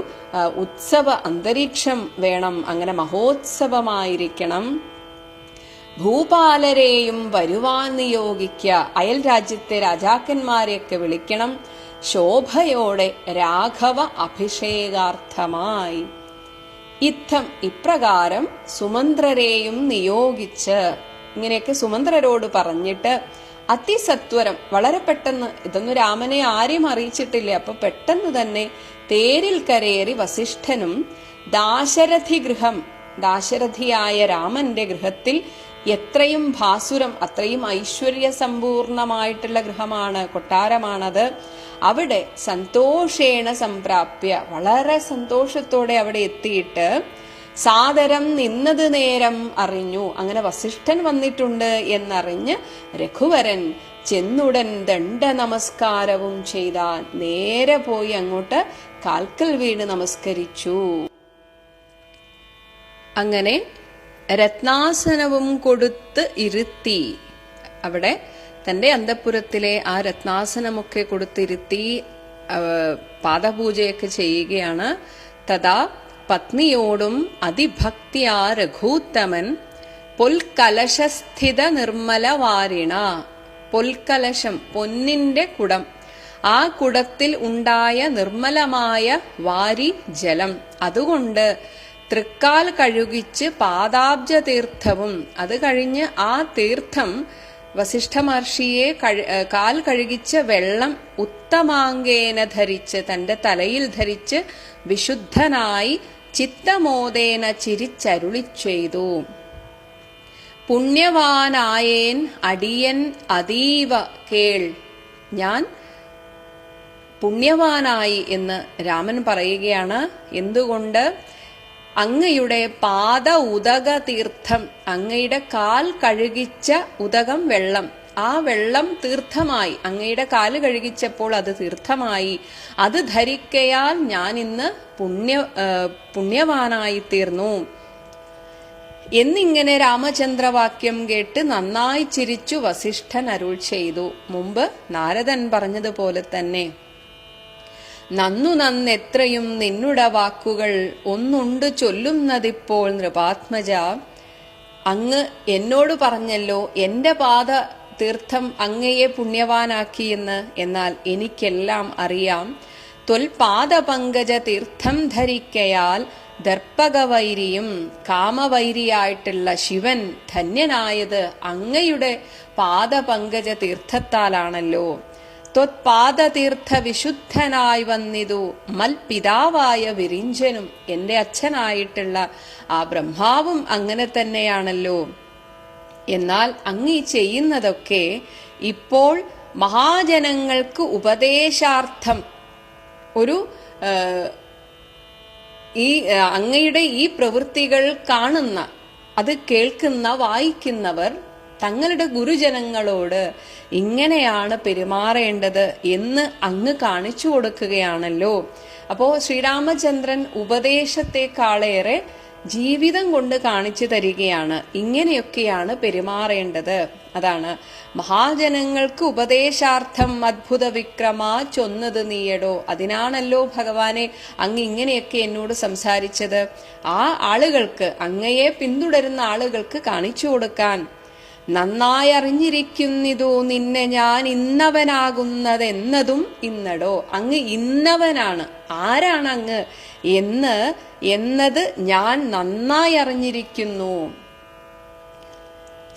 ഉത്സവ അന്തരീക്ഷം വേണം. അങ്ങനെ മഹോത്സവമായിരിക്കണം. ഭൂപാലരെയും വരുവാൻ നിയോഗിക്കുക. അയൽ രാജ്യത്തെ രാജാക്കന്മാരെയൊക്കെ വിളിക്കണം. ശോഭയോടെ രാഘവ അഭിഷേകാർത്ഥമായി. ഇത്തം ഇപ്രകാരം സുമന്ത്രരെയും നിയോഗിച്ച്, ഇങ്ങനെയൊക്കെ സുമന്ത്രരോട് പറഞ്ഞിട്ട് അതിസത്വരം, വളരെ പെട്ടെന്ന്, ഇതൊന്നും രാമനെ ആരെയും അറിയിച്ചിട്ടില്ല, അപ്പൊ പെട്ടെന്ന് തന്നെ തേരിൽ കരേറി വസിഷ്ഠനും ദാശരഥി ഗൃഹം, ദാശരഥിയായ രാമന്റെ ഗൃഹത്തിൽ, എത്രയും ഭാസുരം, അത്രയും ഐശ്വര്യ സമ്പൂർണമായിട്ടുള്ള ഗൃഹമാണ്, കൊട്ടാരമാണത്. അവിടെ സന്തോഷേണ സംപ്രാപ്യ, വളരെ സന്തോഷത്തോടെ അവിടെ എത്തിയിട്ട് സാദരം നിന്നത് നേരം അറിഞ്ഞു. അങ്ങനെ വസിഷ്ഠൻ വന്നിട്ടുണ്ട് എന്നറിഞ്ഞ് രഘുവരൻ ചെന്നുടൻ ദണ്ഡ നമസ്കാരവും ചെയ്താൻ. നേരെ പോയി അങ്ങോട്ട് കാൽക്കൽ വീണ് നമസ്കരിച്ചു. അങ്ങനെ രത്നാസനവും കൊടുത്ത് ഇരുത്തി. അവിടെ തന്റെ അന്തഃപുരത്തിലെ ആ രത്നാസനമൊക്കെ കൊടുത്തിരുത്തി പാദപൂജയൊക്കെ ചെയ്യുകയാണ്. തഥാ പത്നിയോടും അതിഭക്തിയാ രഘൂത്തമൻ പൊൽക്കലശസ്ഥിത നിർമ്മല വാരിണ. പൊൽക്കലശം, പൊന്നിന്റെ കുടം, ആ കുടത്തിൽ ഉണ്ടായ നിർമ്മലമായ വാരി ജലം, അതുകൊണ്ട് തൃക്കാൽ കഴുകിച്ച് പാദാബ്ജ തീർത്ഥവും, അത് കഴിഞ്ഞ് ആ തീർത്ഥം വസിഷ്ഠ മഹർഷിയെ കാൽ കഴുകിച്ച വെള്ളം ഉത്തമാംഗേന ധരിച്ച്, തന്റെ തലയിൽ ധരിച്ച് വിശുദ്ധനായി ചിത്തമോദേന ചിരിച്ചരുളി ചെയ്തു. പുണ്യവാനായേൻ അടിയൻ അതീവ കേൾ. ഞാൻ പുണ്യവാനായി എന്ന് രാമൻ പറയുകയാണ്. എന്തുകൊണ്ട്? അങ്ങയുടെ പാദ ഉദക തീർത്ഥം, അങ്ങയുടെ കാൽ കഴുകിച്ച ഉദകം വെള്ളം, ആ വെള്ളം തീർത്ഥമായി, അങ്ങയുടെ കാല് കഴുകിച്ചപ്പോൾ അത് തീർത്ഥമായി. അത് ധരിക്കയാൽ ഞാൻ ഇന്ന് പുണ്യവാനായി തീർന്നു എന്നിങ്ങനെ രാമചന്ദ്രവാക്യം കേട്ട് നന്നായി ചിരിച്ചു വസിഷ്ഠൻ അരുൾ ചെയ്തു. മുമ്പ് നാരദൻ പറഞ്ഞതുപോലെ തന്നെ, നന്നു നന്നെത്രയും നിന്നുടെ വാക്കുകൾ ഒന്നുണ്ട് ചൊല്ലുന്നതിപ്പോൾ നൃപാത്മജ. അങ്ങ് എന്നോട് പറഞ്ഞല്ലോ എന്റെ പാദ തീർത്ഥം അങ്ങയെ പുണ്യവാനാക്കിയെന്ന്. എന്നാൽ എനിക്കെല്ലാം അറിയാം. ത്വൽപാദപങ്കജ തീർത്ഥം ധരിക്കയാൽ ദർപ്പകവൈരിയും കാമവൈരിയായിട്ടുള്ള ശിവൻ ധന്യനായത് അങ്ങയുടെ പാദപങ്കജ തീർത്ഥത്താലാണല്ലോ. ത്വത്പാദതീർത്ഥ വിശുദ്ധനായി വന്നിതു മൽപിതാവായ വിരിഞ്ചനും, എന്റെ അച്ഛനായിട്ടുള്ള ആ ബ്രഹ്മാവും അങ്ങനെ തന്നെയാണല്ലോ. എന്നാൽ അങ്ങ് ഈ ചെയ്യുന്നതൊക്കെ ഇപ്പോൾ മഹാജനങ്ങൾക്ക് ഉപദേശാർത്ഥം, ഒരു ഈ അങ്ങയുടെ ഈ പ്രവൃത്തികൾ കാണുന്ന, അത് കേൾക്കുന്ന, വായിക്കുന്നവർ തങ്ങളുടെ ഗുരുജനങ്ങളോട് ഇങ്ങനെയാണ് പെരുമാറേണ്ടത് എന്ന് അങ്ങ് കാണിച്ചു കൊടുക്കുകയാണല്ലോ. അപ്പോ ശ്രീരാമചന്ദ്രൻ ഉപദേശത്തെക്കാളേറെ ജീവിതം കൊണ്ട് കാണിച്ചു തരികയാണ്. ഇങ്ങനെയൊക്കെയാണ് പെരുമാറേണ്ടത്. അതാണ് മഹാജനങ്ങൾക്ക് ഉപദേശാർത്ഥം അദ്ഭുത വിക്രമ ചൊന്നത് നീയടോ. അതിനാണല്ലോ ഭഗവാനെ അങ്ങ് ഇങ്ങനെയൊക്കെ എന്നോട് സംസാരിച്ചത്. ആ ആളുകൾക്ക്, അങ്ങയെ പിന്തുടരുന്ന ആളുകൾക്ക് കാണിച്ചു കൊടുക്കാൻ. നന്നായി അറിഞ്ഞിരിക്കുന്നിതു നിന്നെ ഞാൻ ഇന്നവനാകുന്നതെന്നതും ഇന്നടോ. അങ്ങ് ഇന്നവനാണ്, ആരാണ് അങ്ങ് എന്നത് ഞാൻ നന്നായി അറിഞ്ഞിരിക്കുന്നു.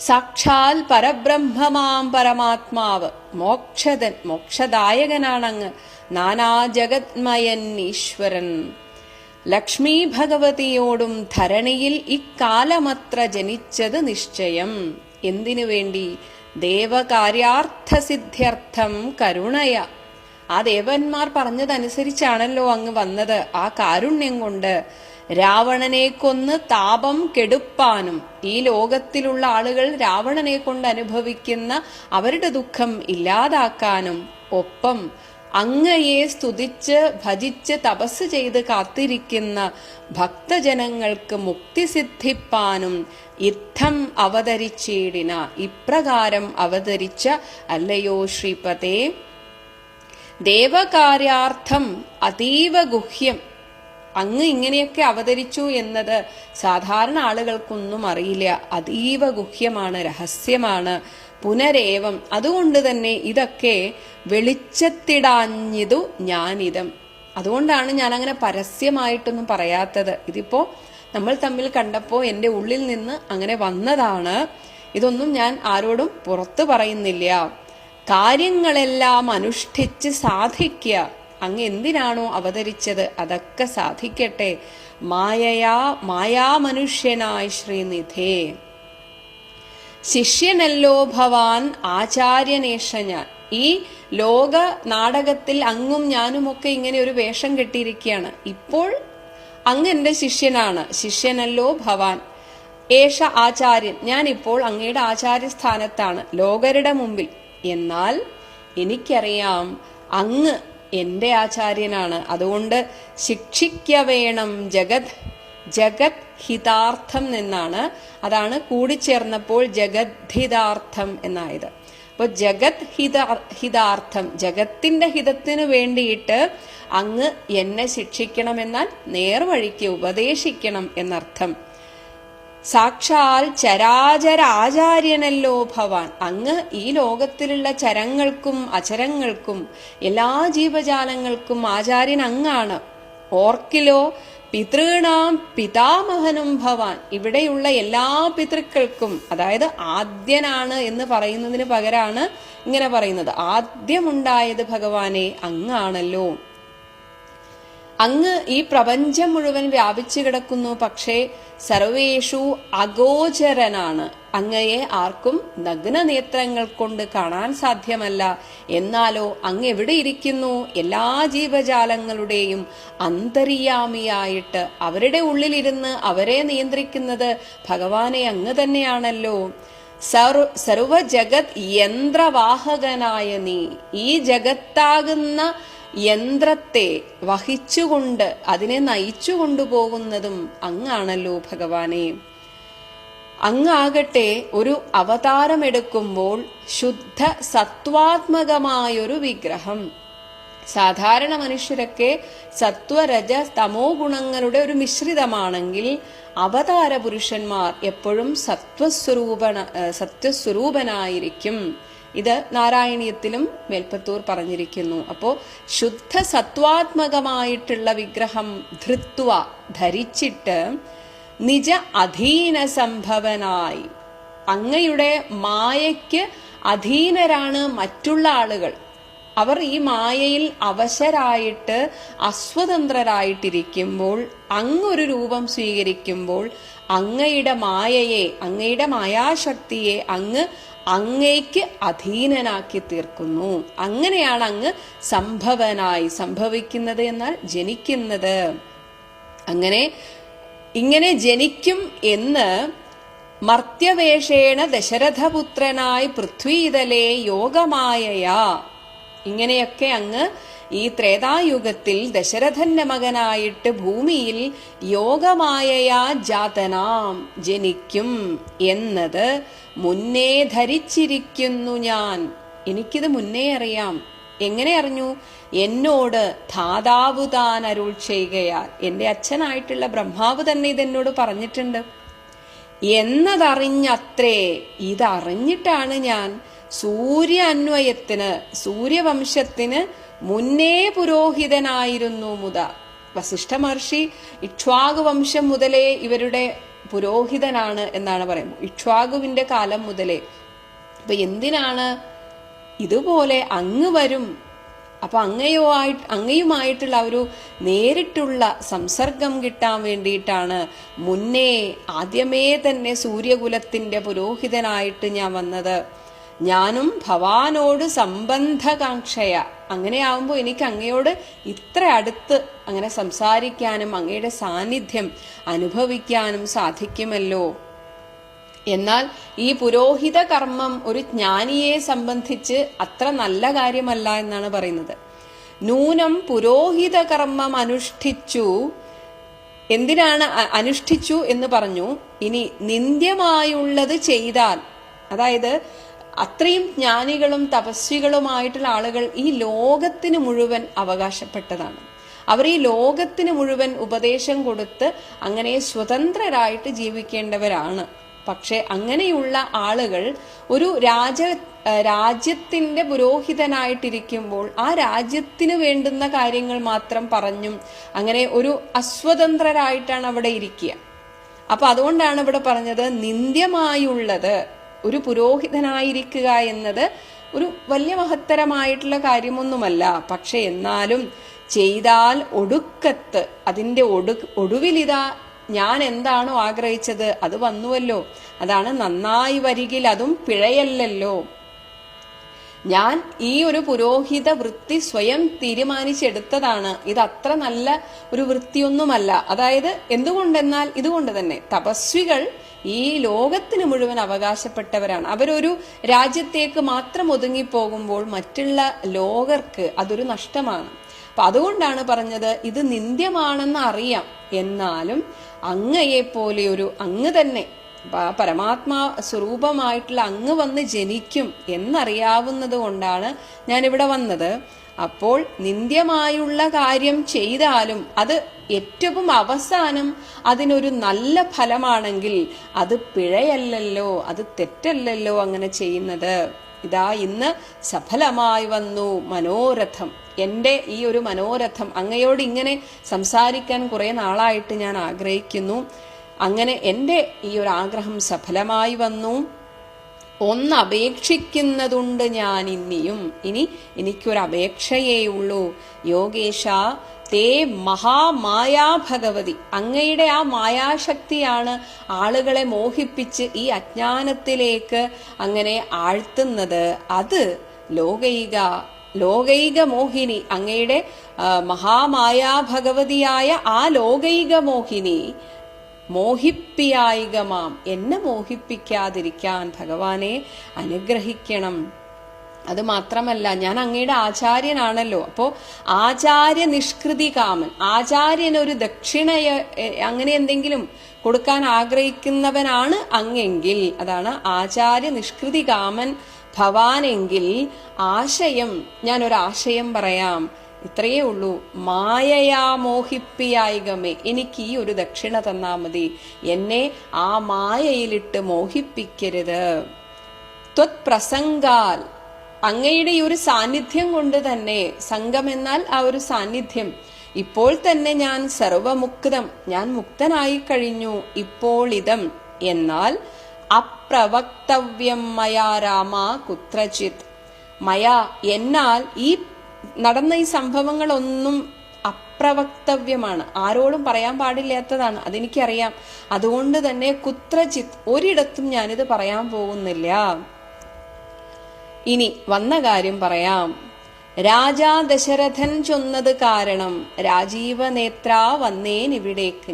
സാക്ഷാൽ പരബ്രഹ്മമാം പരമാത്മാവ്, മോക്ഷദൻ, മോക്ഷദായകനാണങ്ങ്, നാനാ ജഗന്മയൻ ഈശ്വരൻ. ലക്ഷ്മി ഭഗവതിയോടും ധരണിയിൽ ഇക്കാലമത്ര ജനിച്ചത് നിശ്ചയം. എന്തിനു വേണ്ടി? ദേവകാര്യാർത്ഥസിദ്ധ്യർത്ഥം കരുണയ. ആ ദേവന്മാർ പറഞ്ഞതനുസരിച്ചാണല്ലോ അങ്ങ് വന്നത്. ആ കാരുണ്യം കൊണ്ട് രാവണനെ കൊന്ന് താപം കെടുപ്പാനും, ഈ ലോകത്തിലുള്ള ആളുകൾ രാവണനെ കൊണ്ട് അനുഭവിക്കുന്ന അവരുടെ ദുഃഖം ഇല്ലാതാക്കാനും, ഒപ്പം അങ്ങയെ സ്തുതിച്ച് ഭജിച്ച് തപസ് ചെയ്ത് കാത്തിരിക്കുന്ന ഭക്തജനങ്ങൾക്ക് മുക്തി സിദ്ധിപ്പാനും ഇത്തം അവതരിച്ചേടിന. ഇപ്രകാരം അവതരിച്ച അല്ലയോ ശ്രീപതേ. ദേവകാര്യാർത്ഥം അതീവ ഗുഹ്യം. അങ്ങ് ഇങ്ങനെയൊക്കെ അവതരിച്ചു എന്നത് സാധാരണ ആളുകൾക്കൊന്നും അറിയില്ല. അതീവ ഗുഹ്യമാണ്, രഹസ്യമാണ്. പുനരേവം, അതുകൊണ്ട് തന്നെ ഇതൊക്കെ വെളിച്ചത്തിടാഞ്ഞിതു ഞാനിതം. അതുകൊണ്ടാണ് ഞാൻ അങ്ങനെ പരസ്യമായിട്ടൊന്നും പറയാത്തത്. ഇതിപ്പോ നമ്മൾ തമ്മിൽ കണ്ടപ്പോ എന്റെ ഉള്ളിൽ നിന്ന് അങ്ങനെ വന്നതാണ്. ഇതൊന്നും ഞാൻ ആരോടും പുറത്തു പറയുന്നില്ല. കാര്യങ്ങളെല്ലാം അനുഷ്ഠിച്ച് സാധിക്കുക. അങ്ങ് എന്തിനാണോ അവതരിച്ചത് അതൊക്കെ സാധിക്കട്ടെ. മായാമനുഷ്യനായി ശ്രീനിധേ. ശിഷ്യനല്ലോ ഭവാൻ ആചാര്യനേഷ. ഞാൻ ഈ ലോക നാടകത്തിൽ അങ്ങും ഞാനുമൊക്കെ ഇങ്ങനെ ഒരു വേഷം കെട്ടിയിരിക്കുകയാണ്. ഇപ്പോൾ അങ്ങ് എന്റെ ശിഷ്യനാണ്. ശിഷ്യനല്ലോ ഭവാൻ ഏഷ ആചാര്യൻ. ഞാനിപ്പോൾ അങ്ങയുടെ ആചാര്യസ്ഥാനത്താണ് ലോകരുടെ മുമ്പിൽ. എന്നാൽ എനിക്കറിയാം അങ്ങ് എന്റെ ആചാര്യനാണ്. അതുകൊണ്ട് ശിക്ഷിക്ക വേണം ജഗത് ജഗത് ഹിതാർത്ഥം എന്നാണ്. അതാണ് കൂടിച്ചേർന്നപ്പോൾ ജഗദ്ഹിതാർത്ഥം എന്നായത്. അപ്പോൾ ജഗത് ഹിതാർത്ഥം, ജഗത്തിന്റെ ഹിതത്തിനു വേണ്ടിയിട്ട് അങ്ങ് എന്നെ ശിക്ഷിക്കണമെന്നാൽ നേർവഴിക്ക് ഉപദേശിക്കണം എന്നർത്ഥം. സാക്ഷാൽ ചരാചര ആചാര്യനല്ലോ ഭവാൻ, അങ്ങ് ഈ ലോകത്തിലുള്ള ചരങ്ങൾക്കും അചരങ്ങൾക്കും എല്ലാ ജീവജാലങ്ങൾക്കും ആചാര്യൻ അങ്ങാണ്. ഓർക്കിലോ പിതൃണാം പിതാമഹനും ഭവാൻ, ഇവിടെയുള്ള എല്ലാ പിതൃക്കൾക്കും, അതായത് ആദ്യനാണ് എന്ന് പറയുന്നതിന് പകരാണ് ഇങ്ങനെ പറയുന്നത്. ആദ്യമുണ്ടായത് ഭഗവാനെ അങ്ങാണല്ലോ. അങ്ങ് ഈ പ്രപഞ്ചം മുഴുവൻ വ്യാപിച്ചു കിടക്കുന്നു, പക്ഷേ സർവേഷു അഗോചരനാണ്. അങ്ങയെ ആർക്കും നഗ്നനേത്രങ്ങൾ കൊണ്ട് കാണാൻ സാധ്യമല്ല. എന്നാലോ അങ്ങ് എവിടെ ഇരിക്കുന്നു? എല്ലാ ജീവജാലങ്ങളുടെയും അന്തര്യാമിയായിട്ട് അവരുടെ ഉള്ളിലിരുന്ന് അവരെ നിയന്ത്രിക്കുന്നത് ഭഗവാനെ അങ്ങ് തന്നെയാണല്ലോ. സർവജഗത് യന്ത്രവാഹകനായ നീ, ഈ ജഗത്താകുന്ന യന്ത്രത്തെ വഹിച്ചുകൊണ്ട് അതിനെ നയിച്ചു കൊണ്ടുപോകുന്നതും അങ്ങാണല്ലോ ഭഗവാനെ. അങ്ങാകട്ടെ ഒരു അവതാരമെടുക്കുമ്പോൾ ശുദ്ധ സത്വാത്മകമായൊരു വിഗ്രഹം. സാധാരണ മനുഷ്യരൊക്കെ സത്വരജ തമോ ഗുണങ്ങളുടെ ഒരു മിശ്രിതമാണെങ്കിൽ അവതാര പുരുഷന്മാർ എപ്പോഴും സത്വസ്വരൂപനായിരിക്കും. ഇത് നാരായണീയത്തിലും മേൽപ്പത്തൂർ പറഞ്ഞിരിക്കുന്നു. അപ്പോ ശുദ്ധ സത്വാത്മകമായിട്ടുള്ള വിഗ്രഹം ധൃത്വ ധരിച്ചിട്ട് നിജ അധീന സംഭവനായി, അങ്ങയുടെ മായയ്ക്ക് അധീനരാണ് മറ്റുള്ള ആളുകൾ. അവർ ഈ മായയിൽ അവശരായിട്ട് അസ്വതന്ത്രരായിട്ടിരിക്കുമ്പോൾ അങ്ങൊരു രൂപം സ്വീകരിക്കുമ്പോൾ അങ്ങയുടെ മായയെ, അങ്ങയുടെ മായാശക്തിയെ അങ്ങ് അങ്ങേക്ക് അധീനനാക്കി തീർക്കുന്നു. അങ്ങനെയാണ് അങ്ങ് സംഭവനായി, സംഭവിക്കുന്നത് എന്നാൽ ജനിക്കുന്നത്. ഇങ്ങനെ ജനിക്കും എന്ന് മർത്യവേഷേണ ദശരഥപുത്രനായി പൃഥ്വീതലേ യോഗമായയാ, ഇങ്ങനെയൊക്കെ അങ്ങ് ഈ ത്രേതായുഗത്തിൽ ദശരഥന്റെ മകനായിട്ട് ഭൂമിയിൽ യോഗമായയാ ജാതനാം ജനിക്കും എന്നത് മുന്നേ ധരിച്ചിരിക്കുന്നു ഞാൻ. എനിക്കിത് മുന്നേ അറിയാം. എങ്ങനെ അറിഞ്ഞു? എന്നോട് ധാതാവ് താൻ അരുൾ ചെയ്യുകയാൽ, എന്റെ അച്ഛനായിട്ടുള്ള ബ്രഹ്മാവ് തന്നെ ഇതെന്നോട് പറഞ്ഞിട്ടുണ്ട് എന്നതറിഞ്ഞത്രേ. ഇതറിഞ്ഞിട്ടാണ് ഞാൻ സൂര്യാന്വയത്തിന്, സൂര്യവംശത്തിന് മുന്നേ പുരോഹിതനായിരുന്നു മുത. വസിഷ്ഠ മഹർഷി ഇക്ഷ്വാകു വംശം മുതലേ ഇവരുടെ പുരോഹിതനാണ് എന്നാണ് പറയുന്നത്, ഇക്ഷ്വാകുവിന്റെ കാലം മുതലേ. അപ്പൊ എന്തിനാണ് ഇതുപോലെ അങ്ങ് വരും? അപ്പൊ അങ്ങയുമായിട്ടുള്ള ഒരു നേരിട്ടുള്ള സംസർഗം കിട്ടാൻ വേണ്ടിയിട്ടാണ് മുന്നേ ആദ്യമേ തന്നെ സൂര്യകുലത്തിന്റെ പുരോഹിതനായിട്ട് ഞാൻ വന്നത്. ഞാനും ഭവാനോട് സംബന്ധകാംക്ഷയ, അങ്ങനെയാവുമ്പോൾ എനിക്ക് അങ്ങയോട് ഇത്ര അടുത്ത് അങ്ങനെ സംസാരിക്കാനും അങ്ങയുടെ സാന്നിധ്യം അനുഭവിക്കാനും സാധിക്കുമല്ലോ. എന്നാൽ ഈ പുരോഹിത കർമ്മം ഒരു ജ്ഞാനിയെ സംബന്ധിച്ച് അത്ര നല്ല കാര്യമല്ല എന്നാണ് പറയുന്നത്. നൂനം പുരോഹിത കർമ്മം അനുഷ്ഠിച്ചു. എന്തിനാണ് അനുഷ്ഠിച്ചു എന്ന് പറഞ്ഞു. ഇനി നിന്ദ്യമായുള്ളത് ചെയ്താൽ, അതായത് അത്രയും ജ്ഞാനികളും തപസ്വികളുമായിട്ടുള്ള ആളുകൾ ഈ ലോകത്തിന് മുഴുവൻ അവകാശപ്പെട്ടതാണ്. അവർ ഈ ലോകത്തിന് മുഴുവൻ ഉപദേശം കൊടുത്ത് അങ്ങനെ സ്വതന്ത്രരായിട്ട് ജീവിക്കേണ്ടവരാണ്. പക്ഷെ അങ്ങനെയുള്ള ആളുകൾ ഒരു രാജ്യത്തിന്റെ പുരോഹിതനായിട്ടിരിക്കുമ്പോൾ ആ രാജ്യത്തിന് വേണ്ടുന്ന കാര്യങ്ങൾ മാത്രം പറഞ്ഞും അങ്ങനെ ഒരു അസ്വതന്ത്രരായിട്ടാണ് അവിടെ ഇരിക്കുക. അപ്പൊ അതുകൊണ്ടാണ് ഇവിടെ പറഞ്ഞത് നിന്ദ്യമായുള്ളത്. ഒരു പുരോഹിതനായിരിക്കുക എന്നത് ഒരു വലിയ മഹത്തരമായിട്ടുള്ള കാര്യമൊന്നുമല്ല. പക്ഷെ എന്നാലും ചെയ്താൽ ഒടുക്കത്ത്, അതിന്റെ ഒടുവിലിതാ ഞാൻ എന്താണോ ആഗ്രഹിച്ചത് അത് വന്നുവല്ലോ. അതാണ് നന്നായി വരികിൽ അതും പിഴയല്ലല്ലോ. ഞാൻ ഈ ഒരു പുരോഹിത വൃത്തി സ്വയം തീരുമാനിച്ചെടുത്തതാണ്. ഇത് അത്ര നല്ല ഒരു വൃത്തിയൊന്നുമല്ല. അതായത് എന്തുകൊണ്ടെന്നാൽ ഇതുകൊണ്ട് തന്നെ തപസ്വികൾ ഈ ലോകത്തിന് മുഴുവൻ അവകാശപ്പെട്ടവരാണ്. അവരൊരു രാജ്യത്തേക്ക് മാത്രം ഒതുങ്ങിപ്പോകുമ്പോൾ മറ്റുള്ള ലോകർക്ക് അതൊരു നഷ്ടമാണ്. അപ്പൊ അതുകൊണ്ടാണ് പറഞ്ഞത് ഇത് നിന്ദ്യമാണെന്ന് അറിയാം, എന്നാലും അങ്ങയെ ഒരു അങ്ങ് തന്നെ പരമാത്മാ സ്വരൂപമായിട്ടുള്ള അങ്ങ് വന്ന് ജനിക്കും എന്നറിയാവുന്നത് കൊണ്ടാണ് ഞാനിവിടെ വന്നത്. അപ്പോൾ നിന്ദ്യമായുള്ള കാര്യം ചെയ്താലും അത് ഏറ്റവും അവസാനം അതിനൊരു നല്ല ഫലമാണെങ്കിൽ അത് പിഴയല്ലല്ലോ, അത് തെറ്റല്ലല്ലോ അങ്ങനെ ചെയ്യുന്നത്. ഇതാ ഇന്ന് സഫലമായി വന്നു മനോരഥം. എൻ്റെ ഈ ഒരു മനോരഥം അങ്ങയോട് ഇങ്ങനെ സംസാരിക്കാൻ കുറെ നാളായിട്ട് ഞാൻ ആഗ്രഹിക്കുന്നു. അങ്ങനെ എൻ്റെ ഈ ഒരു ആഗ്രഹം സഫലമായി വന്നു. ഒന്നപേക്ഷിക്കുന്നതുണ്ട് ഞാൻ ഇനിയും. ഇനി എനിക്കൊരപേക്ഷയേ ഉള്ളൂ. യോഗേശ തേ മഹാമായാ ഭഗവതി, അങ്ങയുടെ ആ മായാശക്തിയാണ് ആളുകളെ മോഹിപ്പിച്ച് ഈ അജ്ഞാനത്തിലേക്ക് അങ്ങനെ ആഴ്ത്തുന്നത്. അത് ലോകൈക മോഹിനി, അങ്ങയുടെ മഹാമായാ ഭഗവതിയായ ആ ലോകൈക മോഹിനി മോഹിപ്പിയായികമാം, എന്നെ മോഹിപ്പിക്കാതിരിക്കാൻ ഭഗവാനെ അനുഗ്രഹിക്കണം. അത് മാത്രമല്ല, ഞാൻ അങ്ങയുടെ ആചാര്യനാണല്ലോ. അപ്പോ ആചാര്യ നിഷ്കൃതി കാമൻ, ആചാര്യനൊരു ദക്ഷിണയ അങ്ങനെ എന്തെങ്കിലും കൊടുക്കാൻ ആഗ്രഹിക്കുന്നവനാണ് അങ്ങെങ്കിൽ, അതാണ് ആചാര്യ നിഷ്കൃതി കാമൻ ഭവാനെങ്കിൽ, ആശയം, ഞാനൊരാശയം പറയാം. ഇത്രയേ ഉള്ളൂ. മായയാ മോഹിപ്പിയായികമേ, എനിക്ക് ഈ ഒരു ദക്ഷിണ തന്നാ മതി, എന്നെ ആ മായയിലിട്ട് മോഹിപ്പിക്കരുത്. ത്വത് പ്രസംഗാൽ, അങ്ങയുടെ ഈ ഒരു സാന്നിധ്യം കൊണ്ട് തന്നെ, സംഘം എന്നാൽ ആ ഒരു സാന്നിധ്യം, ഇപ്പോൾ തന്നെ ഞാൻ സർവമുക്തം, ഞാൻ മുക്തനായി കഴിഞ്ഞു. ഇപ്പോൾ ഇതം എന്നാൽ അപ്രവക്തവ്യം മയാ രാമ കുത്രചിത്, മയാ എന്നാൽ ഈ നടന്ന ഈ സംഭവങ്ങളൊന്നും അപ്രവക്തവ്യമാണ്, ആരോടും പറയാൻ പാടില്ലാത്തതാണ്, അതെനിക്കറിയാം. അതുകൊണ്ട് തന്നെ കുത്രചിത്, ഒരിടത്തും ഞാനിത് പറയാൻ പോകുന്നില്ല. ഇനി വന്ന കാര്യം പറയാം. രാജാ ദശരഥൻ ചൊന്നത് കാരണം രാജീവനേത്ര വന്നേൻ ഇവിടേക്ക്.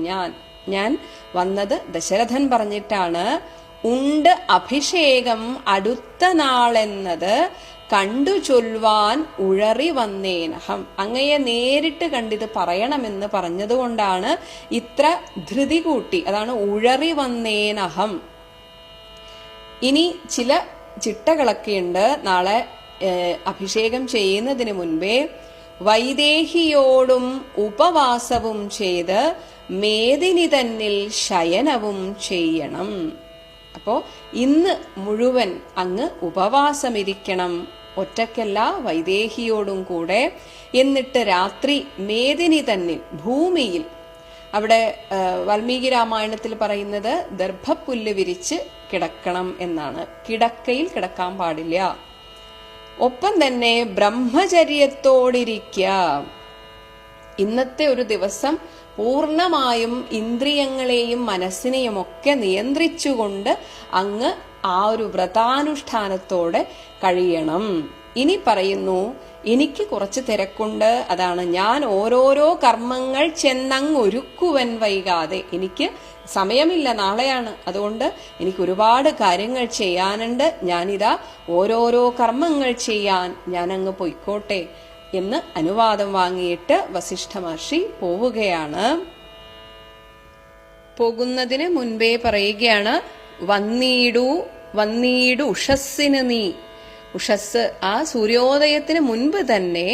ഞാൻ വന്നത് ദശരഥൻ പറഞ്ഞിട്ടാണ്. ഉണ്ട് അഭിഷേകം അടുത്ത നാളെന്നത് കണ്ടു ചൊല്ലുവാൻ ഉഴറി വന്നേനഹം, അങ്ങയെ നേരിട്ട് കണ്ടിത് പറയണമെന്ന് പറഞ്ഞതുകൊണ്ടാണ് ഇത്ര ധൃതി കൂട്ടി, അതാണ് ഉഴറി വന്നേനഹം. ഇനി ചില ചിട്ടകളൊക്കെയുണ്ട്. നാളെ അഭിഷേകം ചെയ്യുന്നതിന് മുൻപേ വൈദേഹിയോടും ഉപവാസവും ചെയ്ത് മേദിനി തന്നിൽ ശയനവും ചെയ്യണം. അപ്പോ ഇന്ന് മുഴുവൻ അങ്ങ് ഉപവാസമിരിക്കണം, ഒറ്റയ്ക്കല്ല വൈദേഹിയോടും കൂടെ. എന്നിട്ട് രാത്രി മേദിനി തന്നിൽ, ഭൂമിയിൽ, അവിടെ വാൽമീകി രാമായണത്തിൽ പറയുന്നത് ദർഭപ്പുല്ല് വിരിച്ച് കിടക്കണം എന്നാണ്, കിടക്കയിൽ കിടക്കാൻ പാടില്ല. ഒപ്പം തന്നെ ബ്രഹ്മചര്യത്തോടിരിക്കുക. ഇന്നത്തെ ഒരു ദിവസം പൂർണമായും ഇന്ദ്രിയങ്ങളെയും മനസ്സിനെയും ഒക്കെ നിയന്ത്രിച്ചുകൊണ്ട് അങ്ങ് ആ ഒരു വ്രതാനുഷ്ഠാനത്തോടെ കഴിയണം. ഇനി പറയുന്നു, എനിക്ക് കുറച്ച് തിരക്കുണ്ട്, അതാണ് ഞാൻ ഓരോരോ കർമ്മങ്ങൾ ചെന്നങ്ങൊരുക്കുവൻ വൈകാതെ. എനിക്ക് സമയമില്ല, നാളെയാണ്, അതുകൊണ്ട് എനിക്ക് ഒരുപാട് കാര്യങ്ങൾ ചെയ്യാനുണ്ട്. ഞാനിതാ ഓരോരോ കർമ്മങ്ങൾ ചെയ്യാൻ ഞാൻ അങ്ങ് പൊയ്ക്കോട്ടെ എന്ന് അനുവാദം വാങ്ങിയിട്ട് വസിഷ്ഠ മഹർഷി പോവുകയാണ്. പോകുന്നതിന് മുൻപേ പറയുകയാണ്, വന്നീടു ഉഷസ്സിന് നീ. ഉഷസ്, ആ സൂര്യോദയത്തിന് മുൻപ് തന്നെ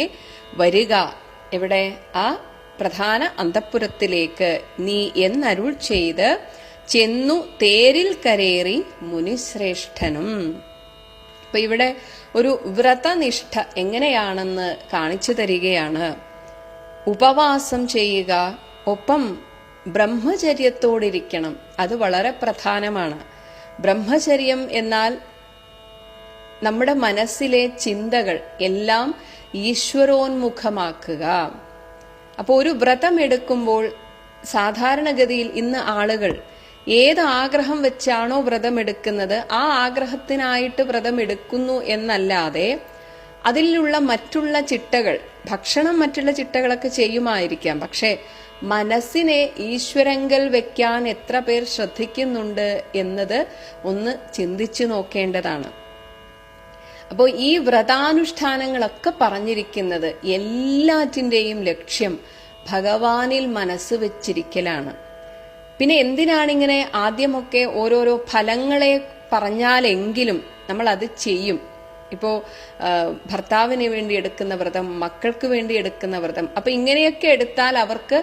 വരിക. എവിടെ? ആ പ്രധാന അന്തഃപുരത്തിലേക്ക് നീ എന്നരുൾ ചെയ്ത് ചെന്നു തേരിൽ കരേറി മുനിശ്രേഷ്ഠനും. അപ്പൊ ഇവിടെ ഒരു വ്രതനിഷ്ഠ എങ്ങനെയാണെന്ന് കാണിച്ചു തരികയാണ്. ഉപവാസം ചെയ്യുക, ഒപ്പം ബ്രഹ്മചര്യത്തോടിരിക്കണം. അത് വളരെ പ്രധാനമാണ്. ബ്രഹ്മചര്യം എന്നാൽ നമ്മുടെ മനസ്സിലെ ചിന്തകൾ എല്ലാം ഈശ്വരോന്മുഖമാക്കുക. അപ്പോൾ ഒരു വ്രതം എടുക്കുമ്പോൾ സാധാരണഗതിയിൽ ഇന്ന് ആളുകൾ ഏത് ആഗ്രഹം വെച്ചാണോ വ്രതമെടുക്കുന്നത് ആ ആഗ്രഹത്തിനായിട്ട് വ്രതമെടുക്കുന്നു എന്നല്ലാതെ അതിലുള്ള മറ്റുള്ള ചിട്ടകൾ, ഭക്ഷണം മറ്റുള്ള ചിട്ടകളൊക്കെ ചെയ്യുമായിരിക്കാം, പക്ഷെ മനസ്സിനെ ഈശ്വരങ്കൽ വെക്കാൻ എത്ര പേർ ശ്രദ്ധിക്കുന്നുണ്ട് എന്നത് ഒന്ന് ചിന്തിച്ചു നോക്കേണ്ടതാണ്. അപ്പോൾ ഈ വ്രതാനുഷ്ഠാനങ്ങളൊക്കെ പറഞ്ഞിരിക്കുന്നത് എല്ലാറ്റിൻ്റെയും ലക്ഷ്യം ഭഗവാനിൽ മനസ്സ് വെച്ചിരിക്കലാണ്. പിന്നെ എന്തിനാണിങ്ങനെ ആദ്യമൊക്കെ ഓരോരോ ഫലങ്ങളെ പറഞ്ഞാലെങ്കിലും നമ്മൾ അത് ചെയ്യും. ഇപ്പോ ഭർത്താവിന് വേണ്ടി എടുക്കുന്ന വ്രതം, മക്കൾക്ക് വേണ്ടി എടുക്കുന്ന വ്രതം, അപ്പൊ ഇങ്ങനെയൊക്കെ എടുത്താൽ അവർക്ക്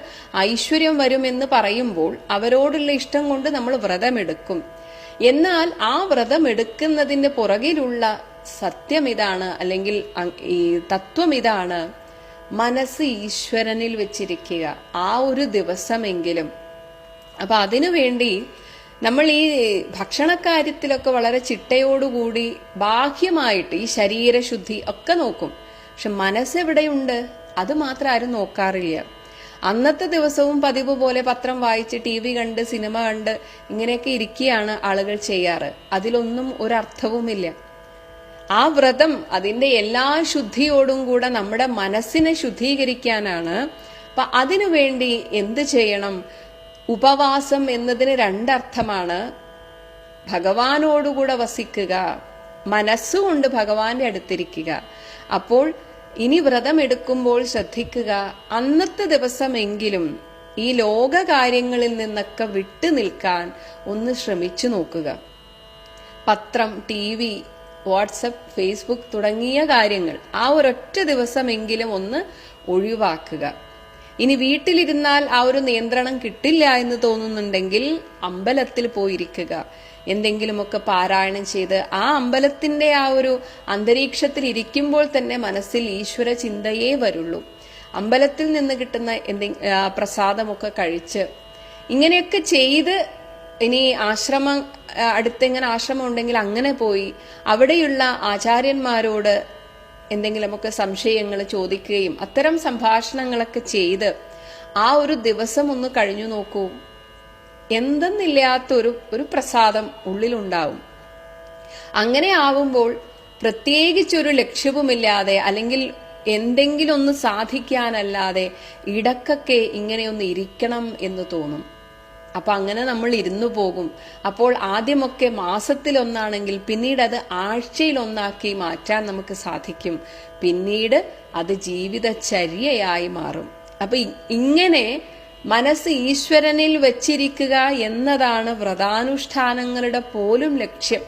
ഐശ്വര്യം വരുമെന്ന് പറയുമ്പോൾ അവരോടുള്ള ഇഷ്ടം കൊണ്ട് നമ്മൾ വ്രതമെടുക്കും. എന്നാൽ ആ വ്രതം എടുക്കുന്നതിന്റെ പുറകിലുള്ള സത്യം ഇതാണ്, അല്ലെങ്കിൽ ഈ തത്വം ഇതാണ്: മനസ്സ് ഈശ്വരനിൽ വെച്ചിരിക്കുക ആ ഒരു ദിവസമെങ്കിലും. അപ്പൊ അതിനു വേണ്ടി നമ്മൾ ഈ ഭക്ഷണക്കാര്യത്തിലൊക്കെ വളരെ ചിട്ടയോടുകൂടി ബാഹ്യമായിട്ട് ഈ ശരീരശുദ്ധി ഒക്കെ നോക്കും. പക്ഷെ മനസ്സെവിടെയുണ്ട്? അത് മാത്രം ആരും നോക്കാറില്ല. അന്നത്തെ ദിവസവും പതിവ് പോലെ പത്രം വായിച്ച്, TV കണ്ട്, സിനിമ കണ്ട് ഇങ്ങനെയൊക്കെ ഇരിക്കുകയാണ് ആളുകൾ ചെയ്യാറ്. അതിലൊന്നും ഒരർത്ഥവുമില്ല. ആ വ്രതം അതിന്റെ എല്ലാ ശുദ്ധിയോടും കൂടെ നമ്മുടെ മനസ്സിനെ ശുദ്ധീകരിക്കാനാണ്. അപ്പൊ അതിനു വേണ്ടി എന്ത് ചെയ്യണം? ഉപവാസം എന്നതിന് രണ്ടർത്ഥമാണ്. ഭഗവാനോടുകൂടെ വസിക്കുക, മനസ്സുകൊണ്ട് ഭഗവാന്റെ അടുത്തിരിക്കുക. അപ്പോൾ ഇനി വ്രതം എടുക്കുമ്പോൾ ശ്രദ്ധിക്കുക, അന്നത്തെ ദിവസമെങ്കിലും ഈ ലോക കാര്യങ്ങളിൽ നിന്നൊക്കെ വിട്ടു നിൽക്കാൻ ഒന്ന് ശ്രമിച്ചു നോക്കുക. പത്രം, TV, വാട്സപ്പ്, ഫേസ്ബുക്ക് തുടങ്ങിയ കാര്യങ്ങൾ ആ ഒരൊറ്റ ദിവസമെങ്കിലും ഒന്ന് ഒഴിവാക്കുക. ഇനി വീട്ടിലിരുന്നാൽ ആ ഒരു നിയന്ത്രണം കിട്ടില്ല എന്ന് തോന്നുന്നുണ്ടെങ്കിൽ അമ്പലത്തിൽ പോയിരിക്കുക. എന്തെങ്കിലുമൊക്കെ പാരായണം ചെയ്ത് ആ അമ്പലത്തിന്റെ ആ ഒരു അന്തരീക്ഷത്തിൽ ഇരിക്കുമ്പോൾ തന്നെ മനസ്സിൽ ഈശ്വര ചിന്തയേ വരുള്ളൂ. അമ്പലത്തിൽ നിന്ന് കിട്ടുന്ന പ്രസാദമൊക്കെ കഴിച്ച് ഇങ്ങനെയൊക്കെ ചെയ്ത്, ഇനി അടുത്തെങ്ങനെ ആശ്രമം ഉണ്ടെങ്കിൽ അങ്ങനെ പോയി അവിടെയുള്ള ആചാര്യന്മാരോട് എന്തെങ്കിലുമൊക്കെ സംശയങ്ങൾ ചോദിക്കുകയും അത്തരം സംഭാഷണങ്ങളൊക്കെ ചെയ്ത് ആ ഒരു ദിവസം ഒന്ന് കഴിഞ്ഞു നോക്കൂ. എന്തെന്നില്ലാത്ത ഒരു പ്രസാദം ഉള്ളിലുണ്ടാവും. അങ്ങനെ ആവുമ്പോൾ പ്രത്യേകിച്ചൊരു ലക്ഷ്യവുമില്ലാതെ, അല്ലെങ്കിൽ എന്തെങ്കിലും ഒന്ന് സാധിക്കാനല്ലാതെ ഇടക്കൊക്കെ ഇങ്ങനെയൊന്ന് ഇരിക്കണം എന്ന് തോന്നും. അപ്പൊ അങ്ങനെ നമ്മൾ ഇരുന്നു പോകും. അപ്പോൾ ആദ്യമൊക്കെ മാസത്തിലൊന്നാണെങ്കിൽ പിന്നീട് അത് ആഴ്ചയിലൊന്നാക്കി മാറ്റാൻ നമുക്ക് സാധിക്കും. പിന്നീട് അത് ജീവിതചര്യയായി മാറും. അപ്പൊ ഇങ്ങനെ മനസ്സ് ഈശ്വരനിൽ വച്ചിരിക്കുക എന്നതാണ് വ്രതാനുഷ്ഠാനങ്ങളുടെ പോലും ലക്ഷ്യം.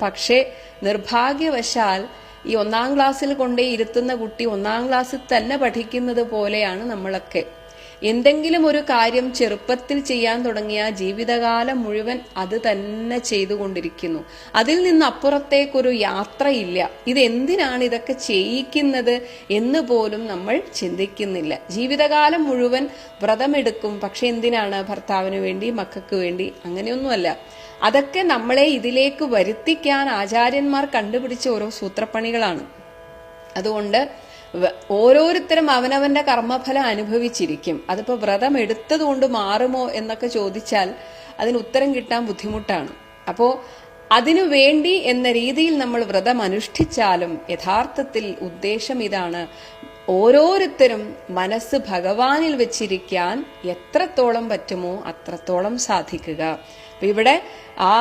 പക്ഷെ നിർഭാഗ്യവശാൽ ഈ 1ാം ക്ലാസ്സിൽ കൊണ്ടേ ഇരുത്തുന്ന കുട്ടി 1ാം ക്ലാസ്സിൽ തന്നെ പഠിക്കുന്നത് പോലെയാണ് നമ്മളൊക്കെ. എന്തെങ്കിലും ഒരു കാര്യം ചെറുപ്പത്തിൽ ചെയ്യാൻ തുടങ്ങിയ ജീവിതകാലം മുഴുവൻ അത് തന്നെ ചെയ്തുകൊണ്ടിരിക്കുന്നു. അതിൽ നിന്ന് അപ്പുറത്തേക്കൊരു യാത്രയില്ല. ഇതെന്തിനാണ് ഇതൊക്കെ ചെയ്യിക്കുന്നത് എന്ന് പോലും നമ്മൾ ചിന്തിക്കുന്നില്ല. ജീവിതകാലം മുഴുവൻ വ്രതമെടുക്കും. പക്ഷെ എന്തിനാണ്? ഭർത്താവിന് വേണ്ടി, മക്കൾക്ക് വേണ്ടി. അങ്ങനെയൊന്നുമല്ല. അതൊക്കെ നമ്മളെ ഇതിലേക്ക് വരുത്തിക്കാൻ ആചാര്യന്മാർ കണ്ടുപിടിച്ച ഓരോ സൂത്രപ്പണികളാണ്. അതുകൊണ്ട് ഓരോരുത്തരും അവനവന്റെ കർമ്മഫലം അനുഭവിച്ചിരിക്കും. അതിപ്പോ വ്രതം എടുത്തത് കൊണ്ട് മാറുമോ എന്നൊക്കെ ചോദിച്ചാൽ അതിന് ഉത്തരം കിട്ടാൻ ബുദ്ധിമുട്ടാണ്. അപ്പോ അതിനു വേണ്ടി എന്ന രീതിയിൽ നമ്മൾ വ്രതം അനുഷ്ഠിച്ചാലും യഥാർത്ഥത്തിൽ ഉദ്ദേശം ഇതാണ്: ഓരോരുത്തരും മനസ്സ് ഭഗവാനിൽ വെച്ചിരിക്കാൻ എത്രത്തോളം പറ്റുമോ അത്രത്തോളം സാധിക്കുക. ഇവിടെ ആ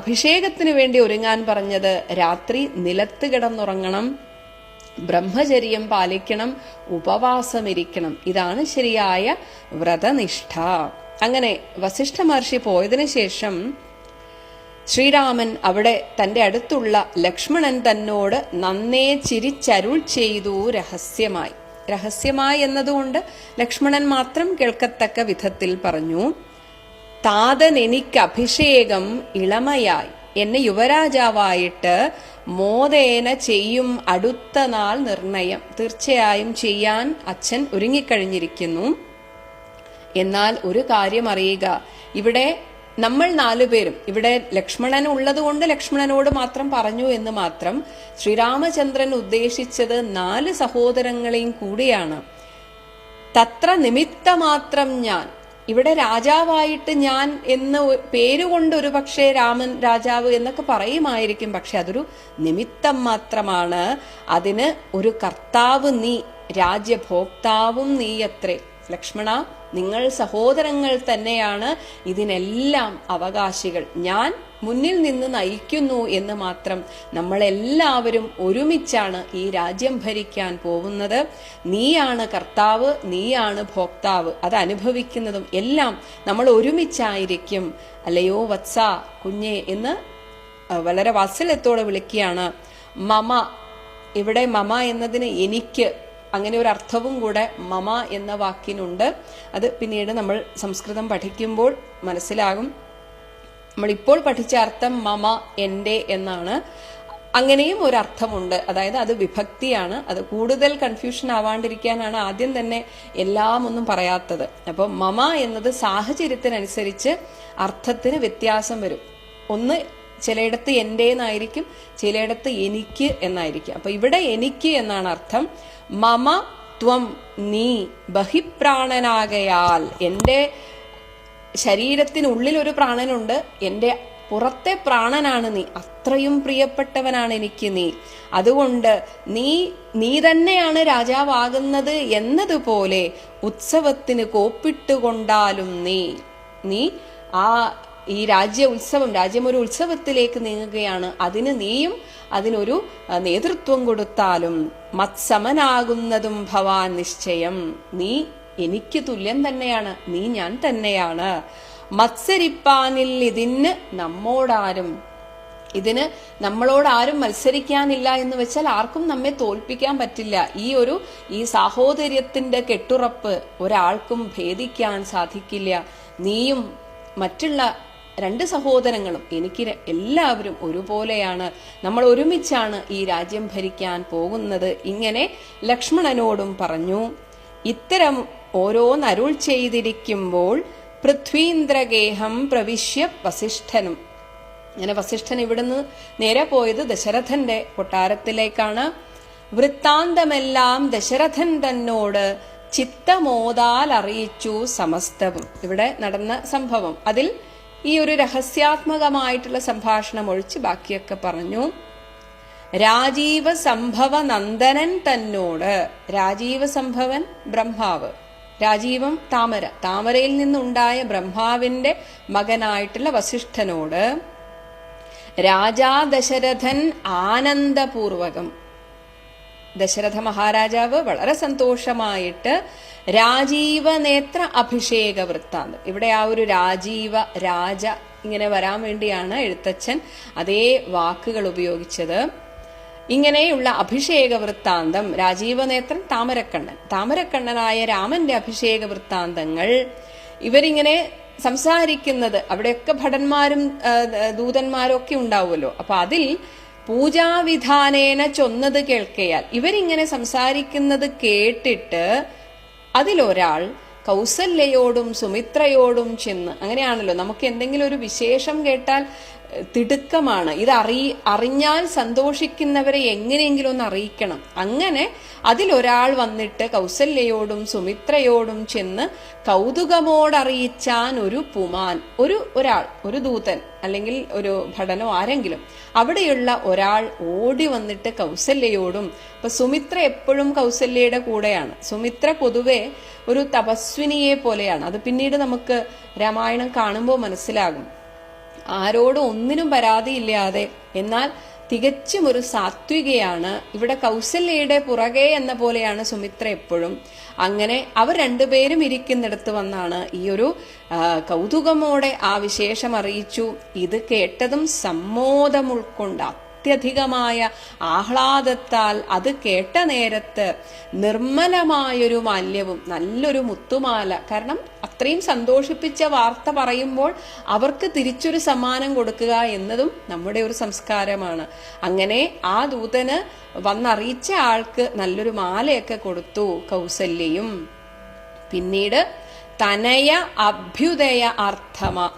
അഭിഷേകത്തിന് വേണ്ടി ഒരുങ്ങാൻ പറഞ്ഞത് രാത്രി നിലത്ത് കിടന്നുറങ്ങണം, ബ്രഹ്മചര്യം പാലിക്കണം, ഉപവാസമിരിക്കണം. ഇതാണ് ശരിയായ വ്രതനിഷ്ഠ. അങ്ങനെ വസിഷ്ഠ മഹർഷി പോയതിനു ശേഷം ശ്രീരാമൻ അവിടെ തന്റെ അടുത്തുള്ള ലക്ഷ്മണൻ തന്നോട് നന്നേ ചിരിച്ചരുൾ ചെയ്തു രഹസ്യമായി. രഹസ്യമായി എന്നതുകൊണ്ട് ലക്ഷ്മണൻ മാത്രം കേൾക്കത്തക്ക വിധത്തിൽ പറഞ്ഞു: താതൻ എനിക്ക് അഭിഷേകം ഇളമയായി എന്നെ യുവരാജാവായിട്ട് മോദേന ചെയ്യും അടുത്ത നാൾ നിർണയം. തീർച്ചയായും ചെയ്യാൻ അച്ഛൻ ഒരുങ്ങിക്കഴിഞ്ഞിരിക്കുന്നു. എന്നാൽ ഒരു കാര്യം അറിയുക, ഇവിടെ നമ്മൾ 4 പേരും, ഇവിടെ ലക്ഷ്മണൻ ഉള്ളതുകൊണ്ട് ലക്ഷ്മണനോട് മാത്രം പറഞ്ഞു എന്ന് മാത്രം. ശ്രീരാമചന്ദ്രൻ ഉദ്ദേശിച്ചത് 4 സഹോദരങ്ങളെയും കൂടിയാണ്. തത്ര നിമിത്തമാത്രം ഞാൻ, ഇവിടെ രാജാവായിട്ട് ഞാൻ എന്ന് പേരുകൊണ്ട് ഒരു പക്ഷേ രാമൻ രാജാവ് എന്നൊക്കെ പറയുമായിരിക്കും. പക്ഷെ അതൊരു നിമിത്തം മാത്രമാണ്. അതിന് ഒരു കർത്താവ് നീ, രാജ്യഭോക്താവും നീയത്രേ. ലക്ഷ്മണ, നിങ്ങൾ സഹോദരങ്ങൾ തന്നെയാണ് ഇതിനെല്ലാം അവകാശികൾ. ഞാൻ മുന്നിൽ നിന്ന് നയിക്കുന്നു എന്ന് മാത്രം. നമ്മളെല്ലാവരും ഒരുമിച്ചാണ് ഈ രാജ്യം ഭരിക്കാൻ പോകുന്നത്. നീയാണ് കർത്താവ്, നീയാണ് ഭോക്താവ്. അത് അനുഭവിക്കുന്നതും എല്ലാം നമ്മൾ ഒരുമിച്ചായിരിക്കും. അല്ലയോ വത്സ, കുഞ്ഞെ എന്ന് വളരെ വാത്സല്യത്തോടെ വിളിക്കുകയാണ്. മമ, ഇവിടെ മമ എന്നതിന് എനിക്ക്, അങ്ങനെ ഒരു അർത്ഥവും കൂടെ മമ എന്ന വാക്കിനുണ്ട്. അത് പിന്നീട് നമ്മൾ സംസ്കൃതം പഠിക്കുമ്പോൾ മനസ്സിലാകും. നമ്മളിപ്പോൾ പഠിച്ച അർത്ഥം മമ, എൻ്റെ എന്നാണ്. അങ്ങനെയും ഒരു അർത്ഥമുണ്ട്. അതായത് അത് വിഭക്തിയാണ്. അത് കൂടുതൽ കൺഫ്യൂഷൻ ആവാണ്ടിരിക്കാനാണ് ആദ്യം തന്നെ എല്ലാം ഒന്നും പറയാത്തത്. അപ്പൊ മമ എന്നത് സാഹചര്യത്തിനനുസരിച്ച് അർത്ഥത്തിന് വ്യത്യാസം വരും. ഒന്ന് ചിലയിടത്ത് എൻ്റെ എന്നായിരിക്കും, ചിലയിടത്ത് എനിക്ക് എന്നായിരിക്കും. അപ്പൊ ഇവിടെ എനിക്ക് എന്നാണ് അർത്ഥം. മമ ത്വം, നീ ബഹിപ്രാണനാകയാൽ, എൻ്റെ ശരീരത്തിനുള്ളിൽ ഒരു പ്രാണനുണ്ട്, എൻ്റെ പുറത്തെ പ്രാണനാണ് നീ. അത്രയും പ്രിയപ്പെട്ടവനാണ് എനിക്ക് നീ. അതുകൊണ്ട് നീ തന്നെയാണ് രാജാവാകുന്നത് എന്നതുപോലെ ഉത്സവത്തിന് കോപ്പിട്ടുകൊണ്ടാലും നീ ഈ രാജ്യം ഒരു ഉത്സവത്തിലേക്ക് നീങ്ങുകയാണ്. അതിന് നീയും അതിനൊരു നേതൃത്വം കൊടുത്താലും മത്സമനാകുന്നതും ഭവാൻ നിശ്ചയം. നീ എനിക്ക് തുല്യം തന്നെയാണ്, നീ ഞാൻ തന്നെയാണ്. മത്സരിപ്പാനിൽ ഇതിന് നമ്മളോടാരും മത്സരിക്കാനില്ല എന്ന് വെച്ചാൽ ആർക്കും നമ്മെ തോൽപ്പിക്കാൻ പറ്റില്ല. ഈ സാഹോദര്യത്തിന്റെ കെട്ടുറപ്പ് ഒരാൾക്കും ഭേദിക്കാൻ സാധിക്കില്ല. നീയും മറ്റുള്ള 2 സഹോദരങ്ങളും എനിക്ക് എല്ലാവരും ഒരുപോലെയാണ്. നമ്മൾ ഒരുമിച്ചാണ് ഈ രാജ്യം ഭരിക്കാൻ പോകുന്നത്. ഇങ്ങനെ ലക്ഷ്മണനോടും പറഞ്ഞു. ഇത്തരം ഓരോന്നരുൾ ചെയ്തിരിക്കുമ്പോൾ പൃഥ്വീന്ദ്രഗേഹം പ്രവിശ്യ വസിഷ്ഠനും, അങ്ങനെ വസിഷ്ഠൻ ഇവിടുന്ന് നേരെ പോയത് ദശരഥന്റെ കൊട്ടാരത്തിലേക്കാണ്. വൃത്താന്തമെല്ലാം ദശരഥൻ തന്നോട് ചിത്തമോദാൽ അറിയിച്ചു സമസ്തവും. ഇവിടെ നടന്ന സംഭവം, അതിൽ ഈ ഒരു രഹസ്യാത്മകമായിട്ടുള്ള സംഭാഷണം ഒഴിച്ച് ബാക്കിയൊക്കെ പറഞ്ഞു. രാജീവ സംഭവ നന്ദനൻ തന്നോട്, രാജീവ സംഭവൻ ബ്രഹ്മാവ്, രാജീവം താമരയിൽ നിന്നുണ്ടായ ബ്രഹ്മാവിന്റെ മകനായിട്ടുള്ള വസിഷ്ഠനോട് രാജാ ദശരഥൻ ആനന്ദപൂർവകം, ദശരഥ മഹാരാജാവ് വളരെ സന്തോഷമായിട്ട് രാജീവനേത്ര അഭിഷേക വൃത്താന്തം, ഇവിടെ ആ ഒരു രാജ ഇങ്ങനെ വരാൻ വേണ്ടിയാണ് എഴുത്തച്ഛൻ അതേ വാക്കുകൾ ഉപയോഗിച്ചത്. ഇങ്ങനെയുള്ള അഭിഷേക വൃത്താന്തം, രാജീവനേത്രൻ താമരക്കണ്ണനായ രാമന്റെ അഭിഷേക വൃത്താന്തങ്ങൾ ഇവരിങ്ങനെ സംസാരിക്കുന്നത്, അവിടെയൊക്കെ ഭടന്മാരും ദൂതന്മാരും ഒക്കെ ഉണ്ടാവുമല്ലോ. അപ്പൊ അതിൽ പൂജാവിധാനേന ചൊന്നത് കേൾക്കയാൽ, ഇവരിങ്ങനെ സംസാരിക്കുന്നത് കേട്ടിട്ട് അതിലൊരാൾ കൗസല്യയോടും സുമിത്രയോടും ചെന്ന്, അങ്ങനെയാണല്ലോ നമുക്ക് എന്തെങ്കിലും ഒരു വിശേഷം കേട്ടാൽ തിടുക്കമാണ്, അറിഞ്ഞാൽ സന്തോഷിക്കുന്നവരെ എങ്ങനെയെങ്കിലും ഒന്ന് അറിയിക്കണം. അങ്ങനെ അതിലൊരാൾ വന്നിട്ട് കൗസല്യയോടും സുമിത്രയോടും ചെന്ന് കൗതുകമോടറിയിച്ചാൻ ഒരു പുമാൻ, ഒരു ദൂതൻ അല്ലെങ്കിൽ ഒരു ഭടനോ ആരെങ്കിലും, അവിടെയുള്ള ഒരാൾ ഓടി വന്നിട്ട് കൗസല്യയോടും, ഇപ്പൊ സുമിത്ര എപ്പോഴും കൗസല്യയുടെ കൂടെയാണ്. സുമിത്ര പൊതുവെ ഒരു തപസ്വിനിയെ പോലെയാണ്. അത് പിന്നീട് നമുക്ക് രാമായണം കാണുമ്പോൾ മനസ്സിലാകും. ആരോടും ഒന്നിനും പരാതിയില്ലാതെ, എന്നാൽ തികച്ചും ഒരു സാത്വികയാണ്. ഇവിടെ കൗസല്യയുടെ പുറകെ എന്ന പോലെയാണ് സുമിത്ര എപ്പോഴും. അങ്ങനെ അവർ രണ്ടുപേരും ഇരിക്കുന്നിടത്ത് വന്നാണ് ഈ ഒരു കൗതുകമോടെ ആ വിശേഷം അറിയിച്ചു. ഇത് കേട്ടതും സമ്മോദം ഉൾക്കൊണ്ട അത്യധികമായ ആഹ്ലാദത്താൽ അത് കേട്ട നേരത്ത് നിർമ്മലമായൊരു മാല്യവും, നല്ലൊരു മുത്തുമാല, കാരണം അത്രയും സന്തോഷിപ്പിച്ച വാർത്ത പറയുമ്പോൾ അവർക്ക് തിരിച്ചൊരു സമ്മാനം കൊടുക്കുക എന്നതും നമ്മുടെ ഒരു സംസ്കാരമാണ്. അങ്ങനെ ആ ദൂതന് വന്നറിയിച്ച ആൾക്ക് നല്ലൊരു മാലയൊക്കെ കൊടുത്തു കൗസല്യയും. പിന്നീട് തനയ അഭ്യുദയ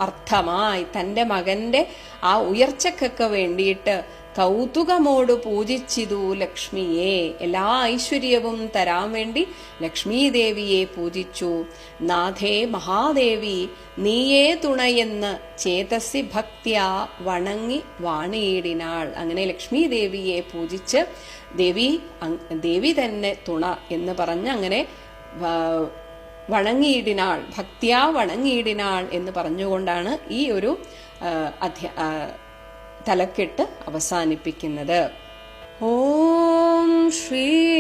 അർത്ഥമായി തന്റെ മകന്റെ ആ ഉയർച്ചക്കൊക്കെ വേണ്ടിയിട്ട് കൗതുകമോട് പൂജിച്ചിതു ലക്ഷ്മിയെ, എല്ലാ ഐശ്വര്യവും തരാൻ വേണ്ടി ലക്ഷ്മി ദേവിയെ പൂജിച്ചു. നാഥേ മഹാദേവി നീയേ തുണയെന്ന് ചേതസി ഭക്ത്യാ വണങ്ങി വാണിയിടിനാൾ. അങ്ങനെ ലക്ഷ്മി ദേവിയെ പൂജിച്ച് ദേവി തന്നെ തുണ എന്ന് പറഞ്ഞ് അങ്ങനെ വണങ്ങിയിടിനാൾ, ഭക്തിയാ വണങ്ങിയിടിനാൾ എന്ന് പറഞ്ഞുകൊണ്ടാണ് ഈ ഒരു തലക്കെട്ട് അവസാനിപ്പിക്കുന്നത്. ഓം ശ്രീരാമചന്ദ്രായ